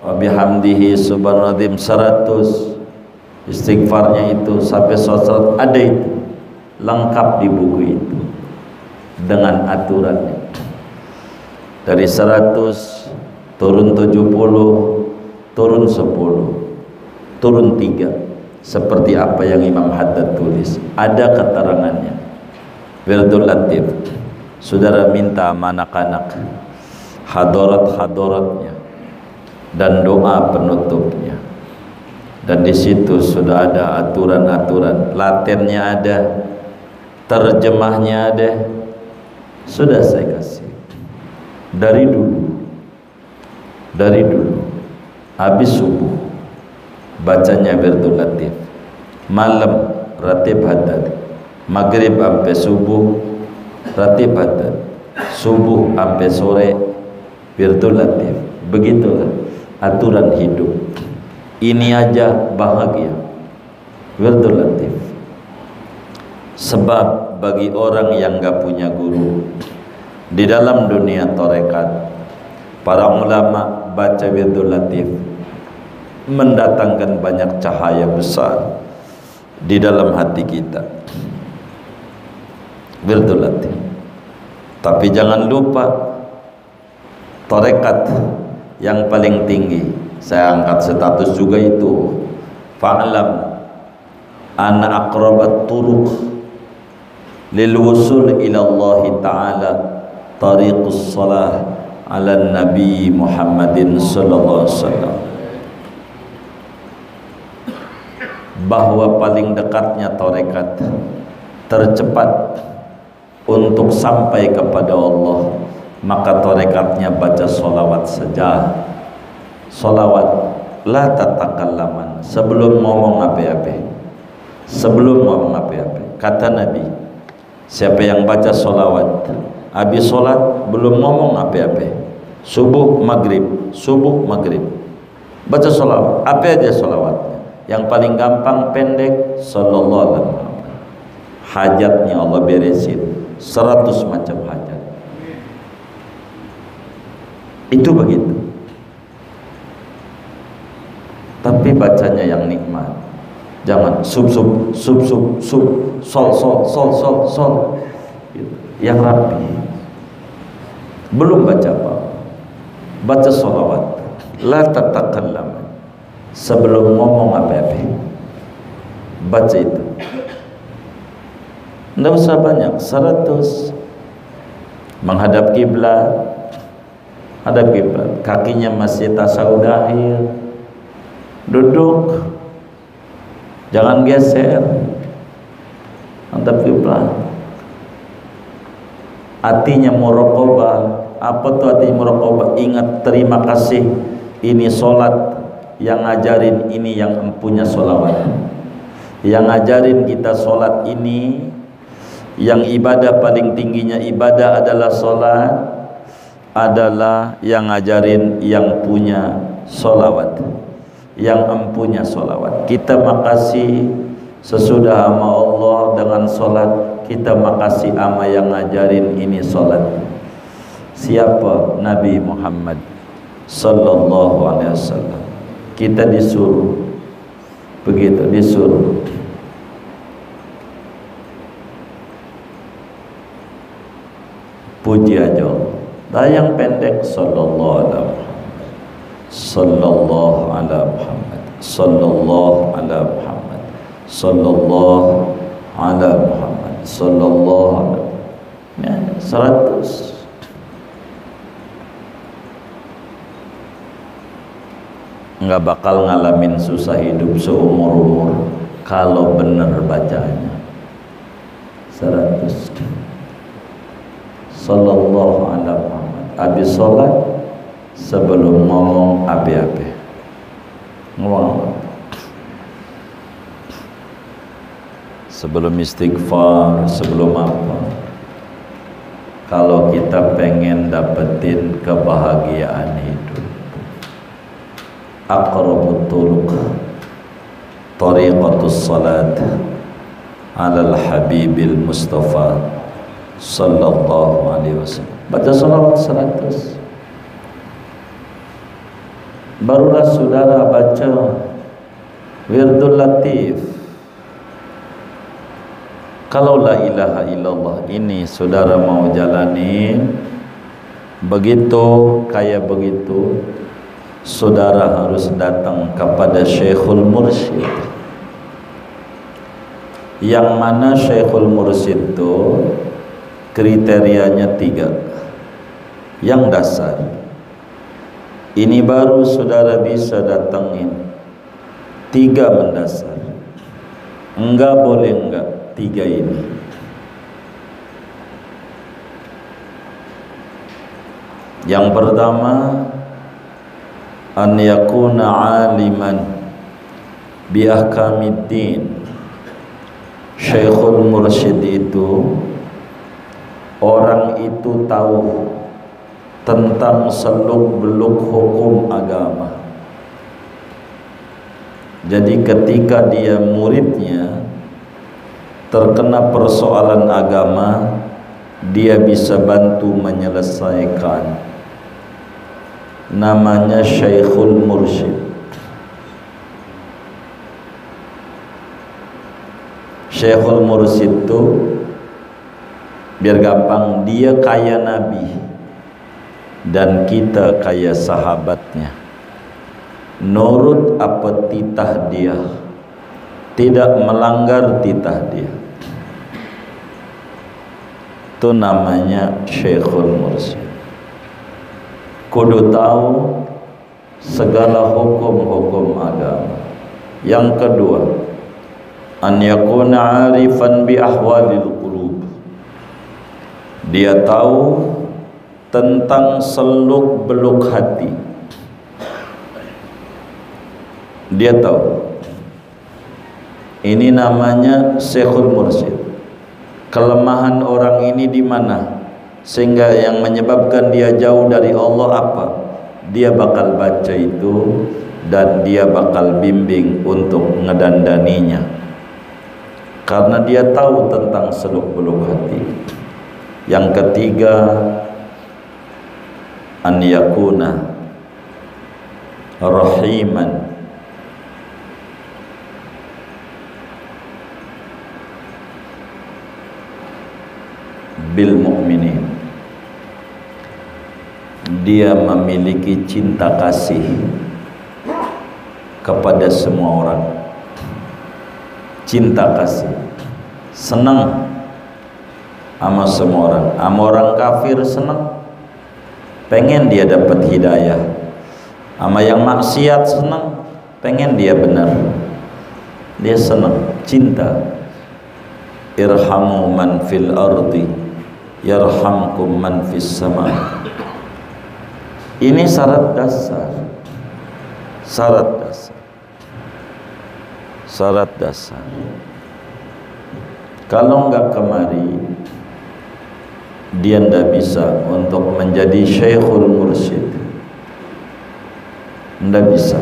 wa bihamdihi subhanallah 100, istighfarnya itu sampai 100, ada itu lengkap di buku itu dengan aturannya. Dari 100 turun 70, turun 10, turun 3, seperti apa yang Imam Haddad tulis. Ada keterangannya. Wirdul Latif, saudara minta sama anak-anak hadarat-hadaratnya dan doa penutupnya. Dan di situ sudah ada aturan-aturan, latennya ada, terjemahnya ada. Sudah saya kasih dari dulu habis subuh bacanya Wirdul Latif, malam ratib Haddad, maghrib sampai subuh ratib Haddad, subuh sampai sore Wirdul Latif. Begitulah aturan hidup. Ini aja bahagia Wirdul Latif. Sebab bagi orang yang gak punya guru di dalam dunia tarekat, para ulama baca Wirdul Latif mendatangkan banyak cahaya besar di dalam hati kita. Wirdul Latif Tapi jangan lupa tarekat yang paling tinggi. Saya angkat status juga itu. Fa'lam anna aqrabat turuq lil wusul ila Allah Ta'ala tariqus salah ala Nabi Muhammadin sallallahu alaihi wasallam. Bahwa paling dekatnya tarekat, tercepat untuk sampai kepada Allah, maka tarekatnya baca solawat saja. Solawat la tatakallaman, sebelum ngomong apa-apa, sebelum ngomong apa-apa. Kata Nabi, siapa yang baca solawat habis solat belum ngomong apa-apa, subuh maghrib baca solawat, apa aja solawatnya, yang paling gampang pendek, sallallahu alaihi wasallam. Hajatnya Allah beresin 100 macam hajat. Itu begitu. Tapi bacanya yang nikmat. Jangan sub sol. Yang rapi. Belum baca apa. Baca sholawat. La tatakallam. Sebelum ngomong apa-apa. Baca itu. Tidak usah banyak, 100. Menghadap kiblat, hadap kiblat, kakinya masih tasawuf akhir, duduk, jangan geser, hadap kiblat. Hatinya muraqabah. Apa tuh hati muraqabah? Ingat, terima kasih, ini solat yang ngajarin, ini yang empunya solawat, yang ngajarin kita solat ini. Yang ibadah paling tingginya ibadah adalah solat, adalah yang ngajarin yang punya solawat, yang empunya solawat. Kita makasih sesudah ama Allah dengan solat, kita makasih ama yang ngajarin ini solat. Siapa? Nabi Muhammad sallallahu alaihi wasallam. Kita disuruh begitu, disuruh. Puji aja. Dah yang pendek, sallallahu alaihi Muhammad, sallallahu alaihi Muhammad, sallallahu alaihi Muhammad, sallallahu alaihi Muhammad, sallallahu alaihi 100. Enggak bakal ngalamin susah hidup seumur-umur kalau benar bacanya. 100. Sallallahu alaihi Muhammad. Habis sholat, sebelum ngomong apa-apa, ngomong sebelum istighfar, sebelum apa. Kalau kita pengen dapetin kebahagiaan hidup, aqrabut turuq tariqatus salat ala al-habibil mustafa sallallahu alaihi wasallam. Baca salawat 100. Barulah saudara baca wirdul latif. Kalau la ilaha illallah ini saudara mau jalanin begitu, kayak begitu, saudara harus datang kepada Syekhul Mursyid. Yang mana Syekhul Mursyid itu kriterianya 3. Yang dasar ini baru saudara bisa datangin. 3 mendasar. Enggak boleh enggak 3 ini. Yang pertama, an yakuna aliman bi ahkamiddin. Syekhul Mursyid itu orang itu tahu tentang seluk-beluk hukum agama. Jadi ketika dia muridnya terkena persoalan agama, dia bisa bantu menyelesaikan. Namanya Syekhul Mursyid. Syekhul Mursyid itu Biar gampang, dia kayak Nabi dan kita kayak sahabatnya. Nurut apa titah dia, tidak melanggar titah dia. Itu namanya Syekhul Mursyid. Kudu tahu segala hukum-hukum agama. Yang kedua, an yakuna arifan bi ahwalil qulub. Dia tahu tentang seluk-beluk hati. Dia tahu. Ini namanya Syekhul Mursyid. Kelemahan orang ini di mana? Sehingga yang menyebabkan dia jauh dari Allah apa? Dia bakal baca itu dan dia bakal bimbing untuk ngedandaninya. Karena dia tahu tentang seluk-beluk hati. Yang ketiga, an yakuna rahiman bil mu'minin. Dia memiliki cinta kasih kepada semua orang. Cinta kasih, senang sama semua orang. Sama orang kafir senang, pengen dia dapat hidayah. Sama yang maksiat senang, pengen dia benar. Dia senang, cinta. Irhamu man fil ardi yarhamkum man fis sama. Ini syarat dasar. Syarat dasar. Syarat dasar. Kalau enggak kemari, dia ndak bisa untuk menjadi Syekhul Mursyid. Ndak bisa.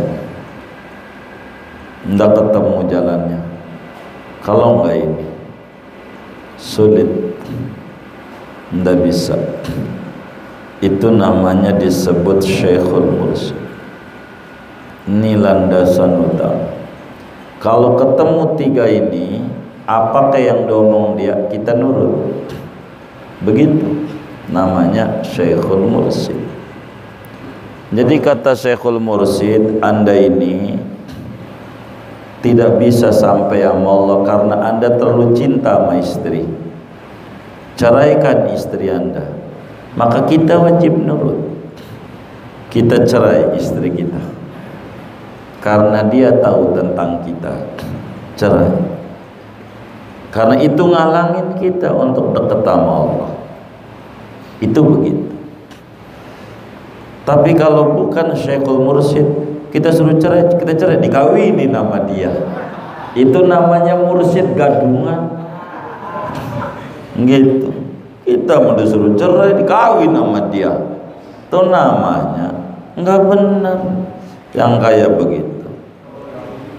Ndak ketemu jalannya. Kalau enggak ini sulit, ndak bisa. Itu namanya disebut Syekhul Mursyid. Ini landasan utama. Kalau ketemu tiga ini, apakah yang diomong dia, kita nurut. Begitu namanya Syekhul Mursyid. Jadi kata Syekhul Mursyid, Anda ini tidak bisa sampai sama Allah karena Anda terlalu cinta sama istri. Ceraikan istri Anda. Maka kita wajib nurut. Kita cerai istri kita karena dia tahu tentang kita. Cerai. Karena itu ngalangin kita untuk dekat sama Allah. Itu begitu. Tapi kalau bukan Syekhul Mursyid, kita suruh cerai, kita cerai, dikawini nama dia. Itu namanya mursyid gadungan. Gitu. Kita mau disuruh cerai, dikawin sama dia. Itu namanya enggak benar. Yang kayak begitu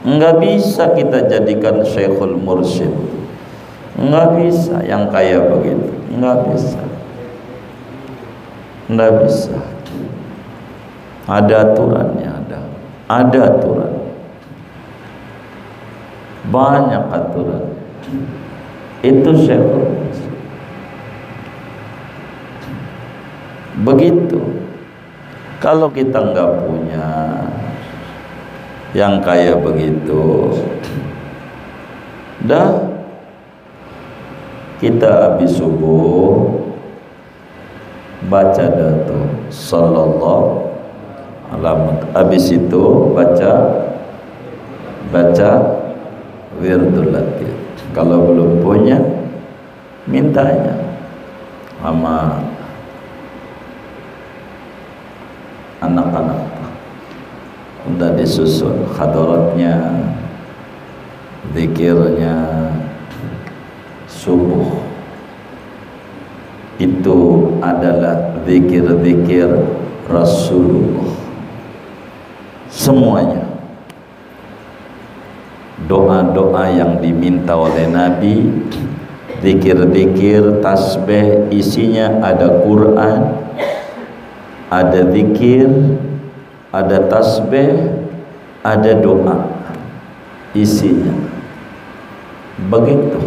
enggak bisa kita jadikan Syekhul Mursyid. Enggak bisa yang kayak begitu. Enggak bisa. Enggak bisa. Ada aturannya, ada aturan. Banyak aturan. Itu Syekhul Mursyid. Begitu. Kalau kita enggak punya yang kayak begitu, dah kita habis subuh baca dah tuh sallallahu alaihi, habis itu baca wirdul latif. Kalau belum punya, mintanya sama anak-anak, udah disusun hadaratnya, zikirnya subuh. Itu adalah zikir-zikir Rasulullah. Semuanya doa-doa yang diminta oleh Nabi, zikir-zikir, tasbih, isinya ada Quran, ada zikir, ada tasbih, ada doa, isinya begitu.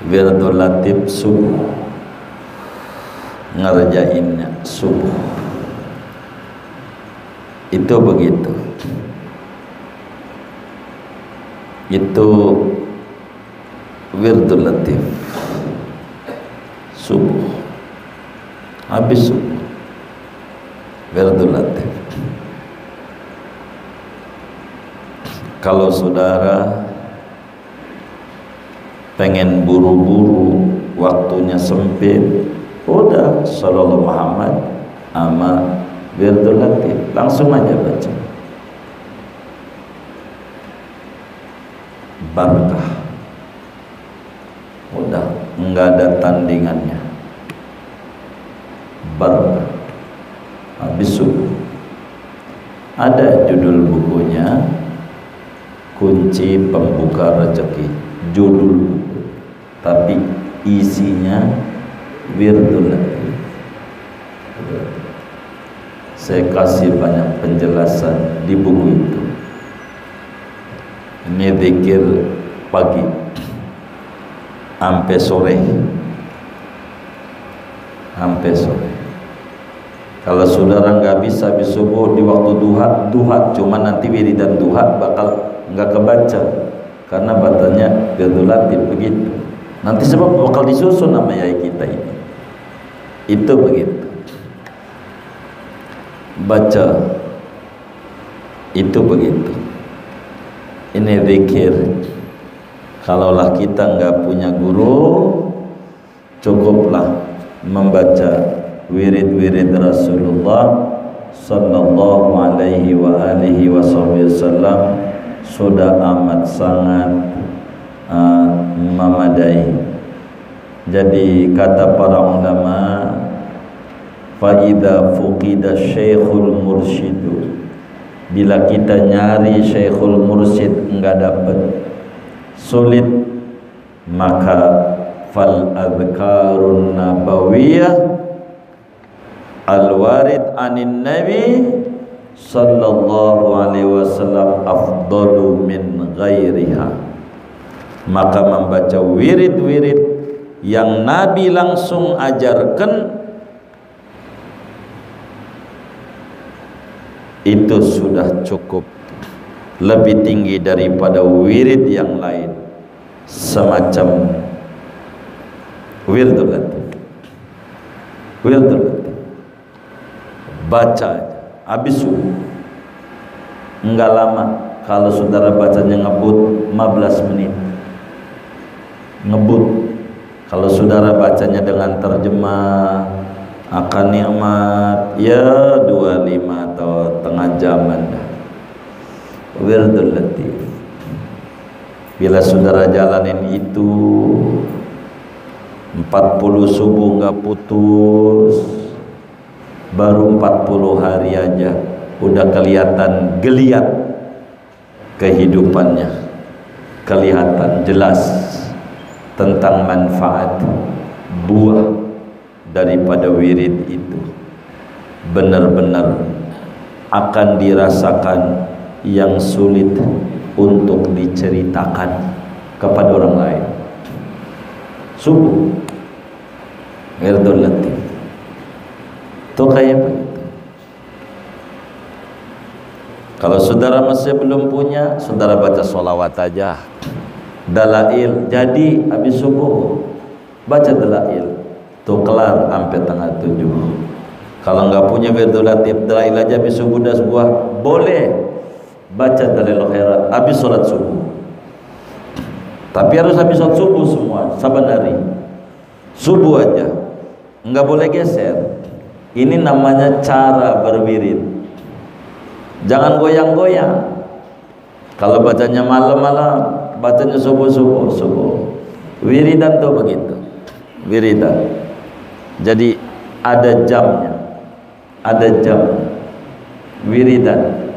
Wirdul Latif subuh, ngerjainnya subuh. Itu begitu. Itu Wirdul Latif subuh, habis subuh Wirdul Latif. Kalau saudara pengen buru-buru, waktunya sempit, udah Sallallahu Muhammad sama Wirdul Latif, langsung aja baca. Barakah, udah nggak ada tandingannya. Barakah, habis subuh. Ada judul bukunya, Kunci Pembuka Rezeki, judul buku, tapi isinya Wirdul Latif. Saya kasih banyak penjelasan di buku itu. Ini zikir pagi sampai sore, sampai sore. Kalau saudara nggak bisa habis subuh di waktu duha, cuma nanti wiridan duha bakal nggak kebaca karena bacanya Wirdul Latif begitu. Nanti sebab bakal disusun nama yai kita ini. Itu begitu. Baca itu begitu. Ini zikir. Kalaulah kita nggak punya guru, cukuplah membaca wirid-wirid Rasulullah sallallahu alaihi wa alihi wasallam, sudah amat sangat memadai. Jadi kata para ulama, fa idza fuqida syekhul mursyidu, bila kita nyari syekhul mursyid enggak dapat, sulit, maka fal adhkarun nabawiyah al warid anin nabi sallallahu alaihi wasallam afdalu min ghairiha. Maka membaca wirid-wirid yang Nabi langsung ajarkan itu sudah cukup, lebih tinggi daripada wirid yang lain, semacam Wirdul Latif. Wirdul Latif baca habis subuh, enggak lama. Kalau saudara bacanya ngebut 15 menit, ngebut. Kalau saudara bacanya dengan terjemah akan nikmat ya 25 atau tengah jaman dah. Wirdul Latif. Bila saudara jalanin itu 40 subuh nggak putus, baru 40 hari aja udah kelihatan geliat kehidupannya, kelihatan jelas tentang manfaat buah daripada wirid itu. Benar-benar akan dirasakan yang sulit untuk diceritakan kepada orang lain. Subuh Wirdul Latif itu kayak begitu. Kalau saudara masih belum punya, saudara baca sholawat aja, dalail. Jadi habis subuh baca dalail, tuh kelar sampai tengah 7. Kalau nggak punya Wirdul Latif, dalail aja habis subuh dah sebuah, boleh baca dalil khairat habis sholat subuh. Tapi harus habis sholat subuh semua, saban hari subuh aja, nggak boleh geser. Ini namanya cara berwirid. Jangan goyang-goyang. Kalau bacanya malam-malam, bacanya subuh-subuh. Wiridan tuh begitu, wiridan. Jadi ada jamnya, ada jam wiridan,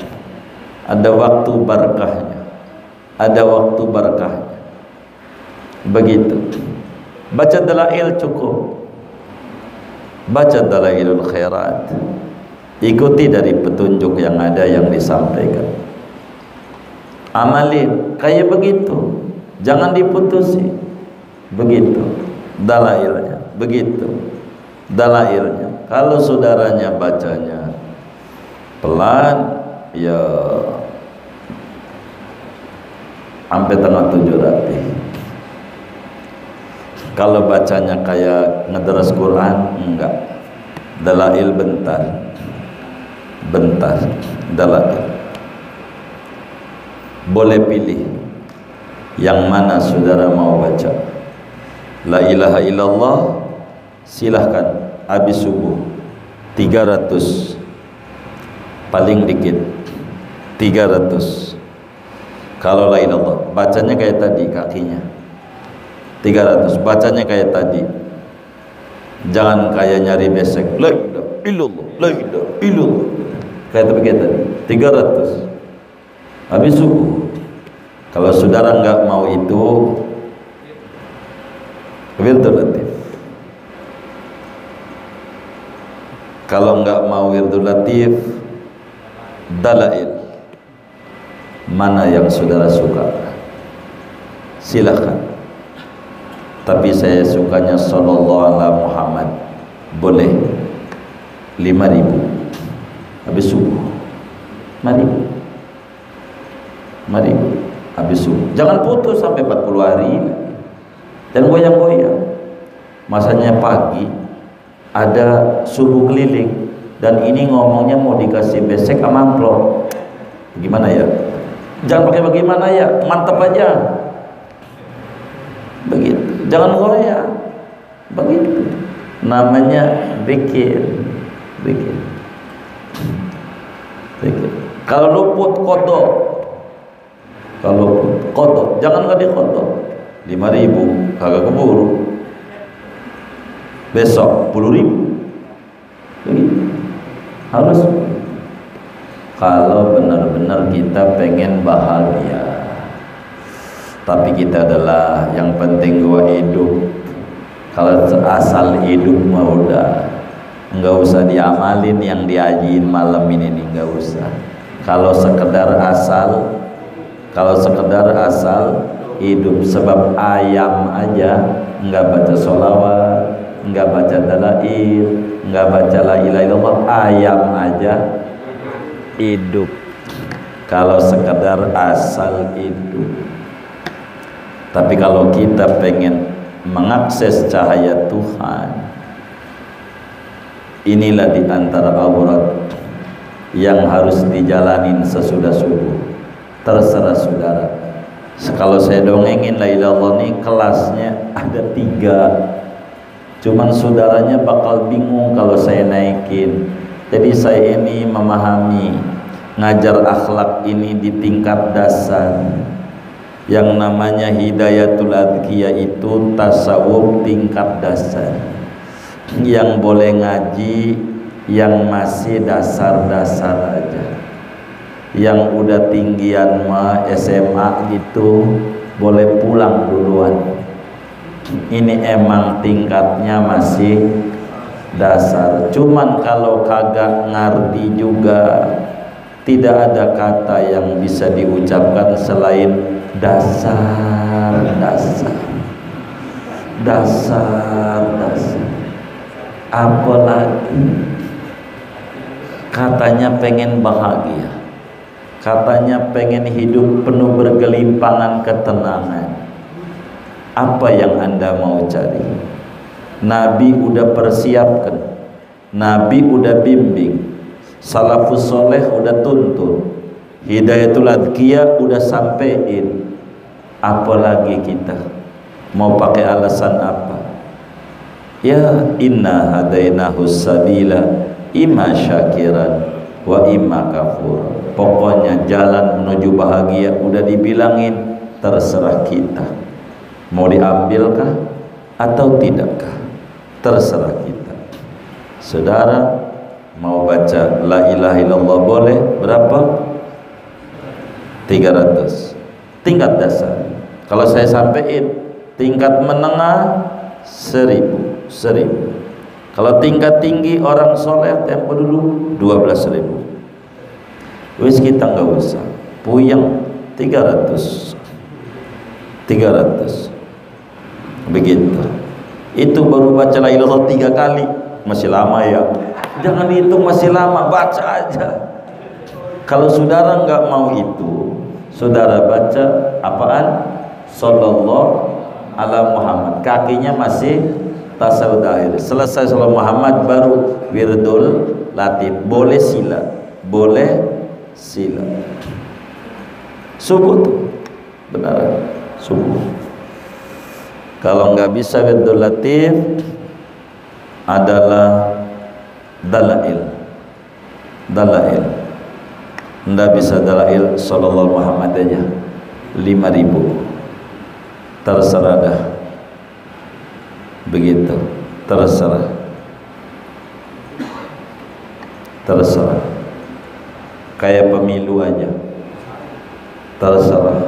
ada waktu barakahnya, ada waktu barakahnya. Begitu. Baca dalail cukup, baca dalailul khairat, ikuti dari petunjuk yang ada yang disampaikan, amalin kayak begitu, jangan diputusi. begitu dalailnya, begitu dalailnya. Kalau saudaranya bacanya pelan, ya sampai tengah 7 ratih. Kalau bacanya kayak ngederas Quran, enggak, dalail bentar dalail. Boleh pilih yang mana saudara mau baca. La ilaha illallah silahkan habis subuh 300, paling dikit 300. Kalau la ilallah bacanya kayak tadi, kakinya 300, bacanya kayak tadi, jangan kayak nyari besek la ilaha illallah, la ilaha illallah kayak tadi 300 habis subuh. Kalau saudara enggak mau itu, wirdul latif. Kalau enggak mau wirdul latif, dalail. Mana yang saudara suka, silahkan. Tapi saya sukanya sallallahu alaihi Muhammad. Boleh 5.000 habis subuh. Mari habis subuh. Jangan putus sampai 40 hari. Dan goyang-goyang. Masanya pagi ada subuh keliling, dan ini ngomongnya mau dikasih besek sama amplop. Gimana ya? Jangan pakai bagaimana ya, mantap aja. Begitu. Jangan goyang. Begitu. Namanya zikir. Kalau luput kodok, jangan nggak dikodok. 5.000 kagak keburu. Besok 10.000. Begitu. Harus. Kalau benar-benar kita pengen bahagia, tapi kita adalah yang penting gua hidup. Kalau asal hidup mah udah nggak usah diamalin yang diajiin malam ini nih, nggak usah. Kalau sekedar asal hidup, sebab ayam aja nggak baca sholawat, nggak baca dalail, nggak baca la ilaha illallah, ayam aja hidup. Kalau sekedar asal hidup. Tapi kalau kita pengen mengakses cahaya Tuhan, inilah di antara aurat yang harus dijalanin sesudah subuh. Terserah saudara. Kalau saya dongengin la ilaha illallah nih, kelasnya ada 3. Cuman saudaranya bakal bingung kalau saya naikin. Jadi saya ini memahami ngajar akhlak ini di tingkat dasar. Yang namanya hidayatul adhiyah itu tasawuf tingkat dasar. Yang boleh ngaji yang masih dasar-dasar aja. Yang udah tinggian mah SMA gitu boleh pulang duluan. Ini emang tingkatnya masih dasar. Cuman kalau kagak ngerti juga, tidak ada kata yang bisa diucapkan selain dasar. Apalagi katanya pengen bahagia, katanya pengen hidup penuh bergelimpangan ketenangan. Apa yang Anda mau cari? Nabi udah persiapkan, Nabi udah bimbing, salafus soleh udah tuntun, hidayatul adhiyah udah sampein. Apalagi kita mau pakai alasan apa? Ya inna hadainahus sabila imma syakiran wa imma kafur. Pokoknya jalan menuju bahagia udah dibilangin, terserah kita mau diambilkah atau tidakkah, terserah kita. Saudara mau baca la ilaha illallah boleh berapa? 300 tingkat dasar. Kalau saya sampaikan tingkat menengah 1.000. Kalau tingkat tinggi orang soleh tempo dulu 12.000. Wis kita nggak usah puyeng 300. begitu. Itu baru baca la ilaha 3 kali, masih lama ya. Jangan dihitung masih lama, baca aja. Kalau saudara nggak mau itu, saudara baca apaan? Sallallahu ala Muhammad, kakinya masih tasawuf akhir. Selesai sallallahu Muhammad baru wirdul latif. Boleh sila, boleh sila. Subuh tuh benar, subuh. Kalau nggak bisa wirdul latif adalah dalail. Nggak bisa dalail sallallahu Muhammad aja 5.000. Terserah dah, begitu, terserah kayak pemilu aja, terserah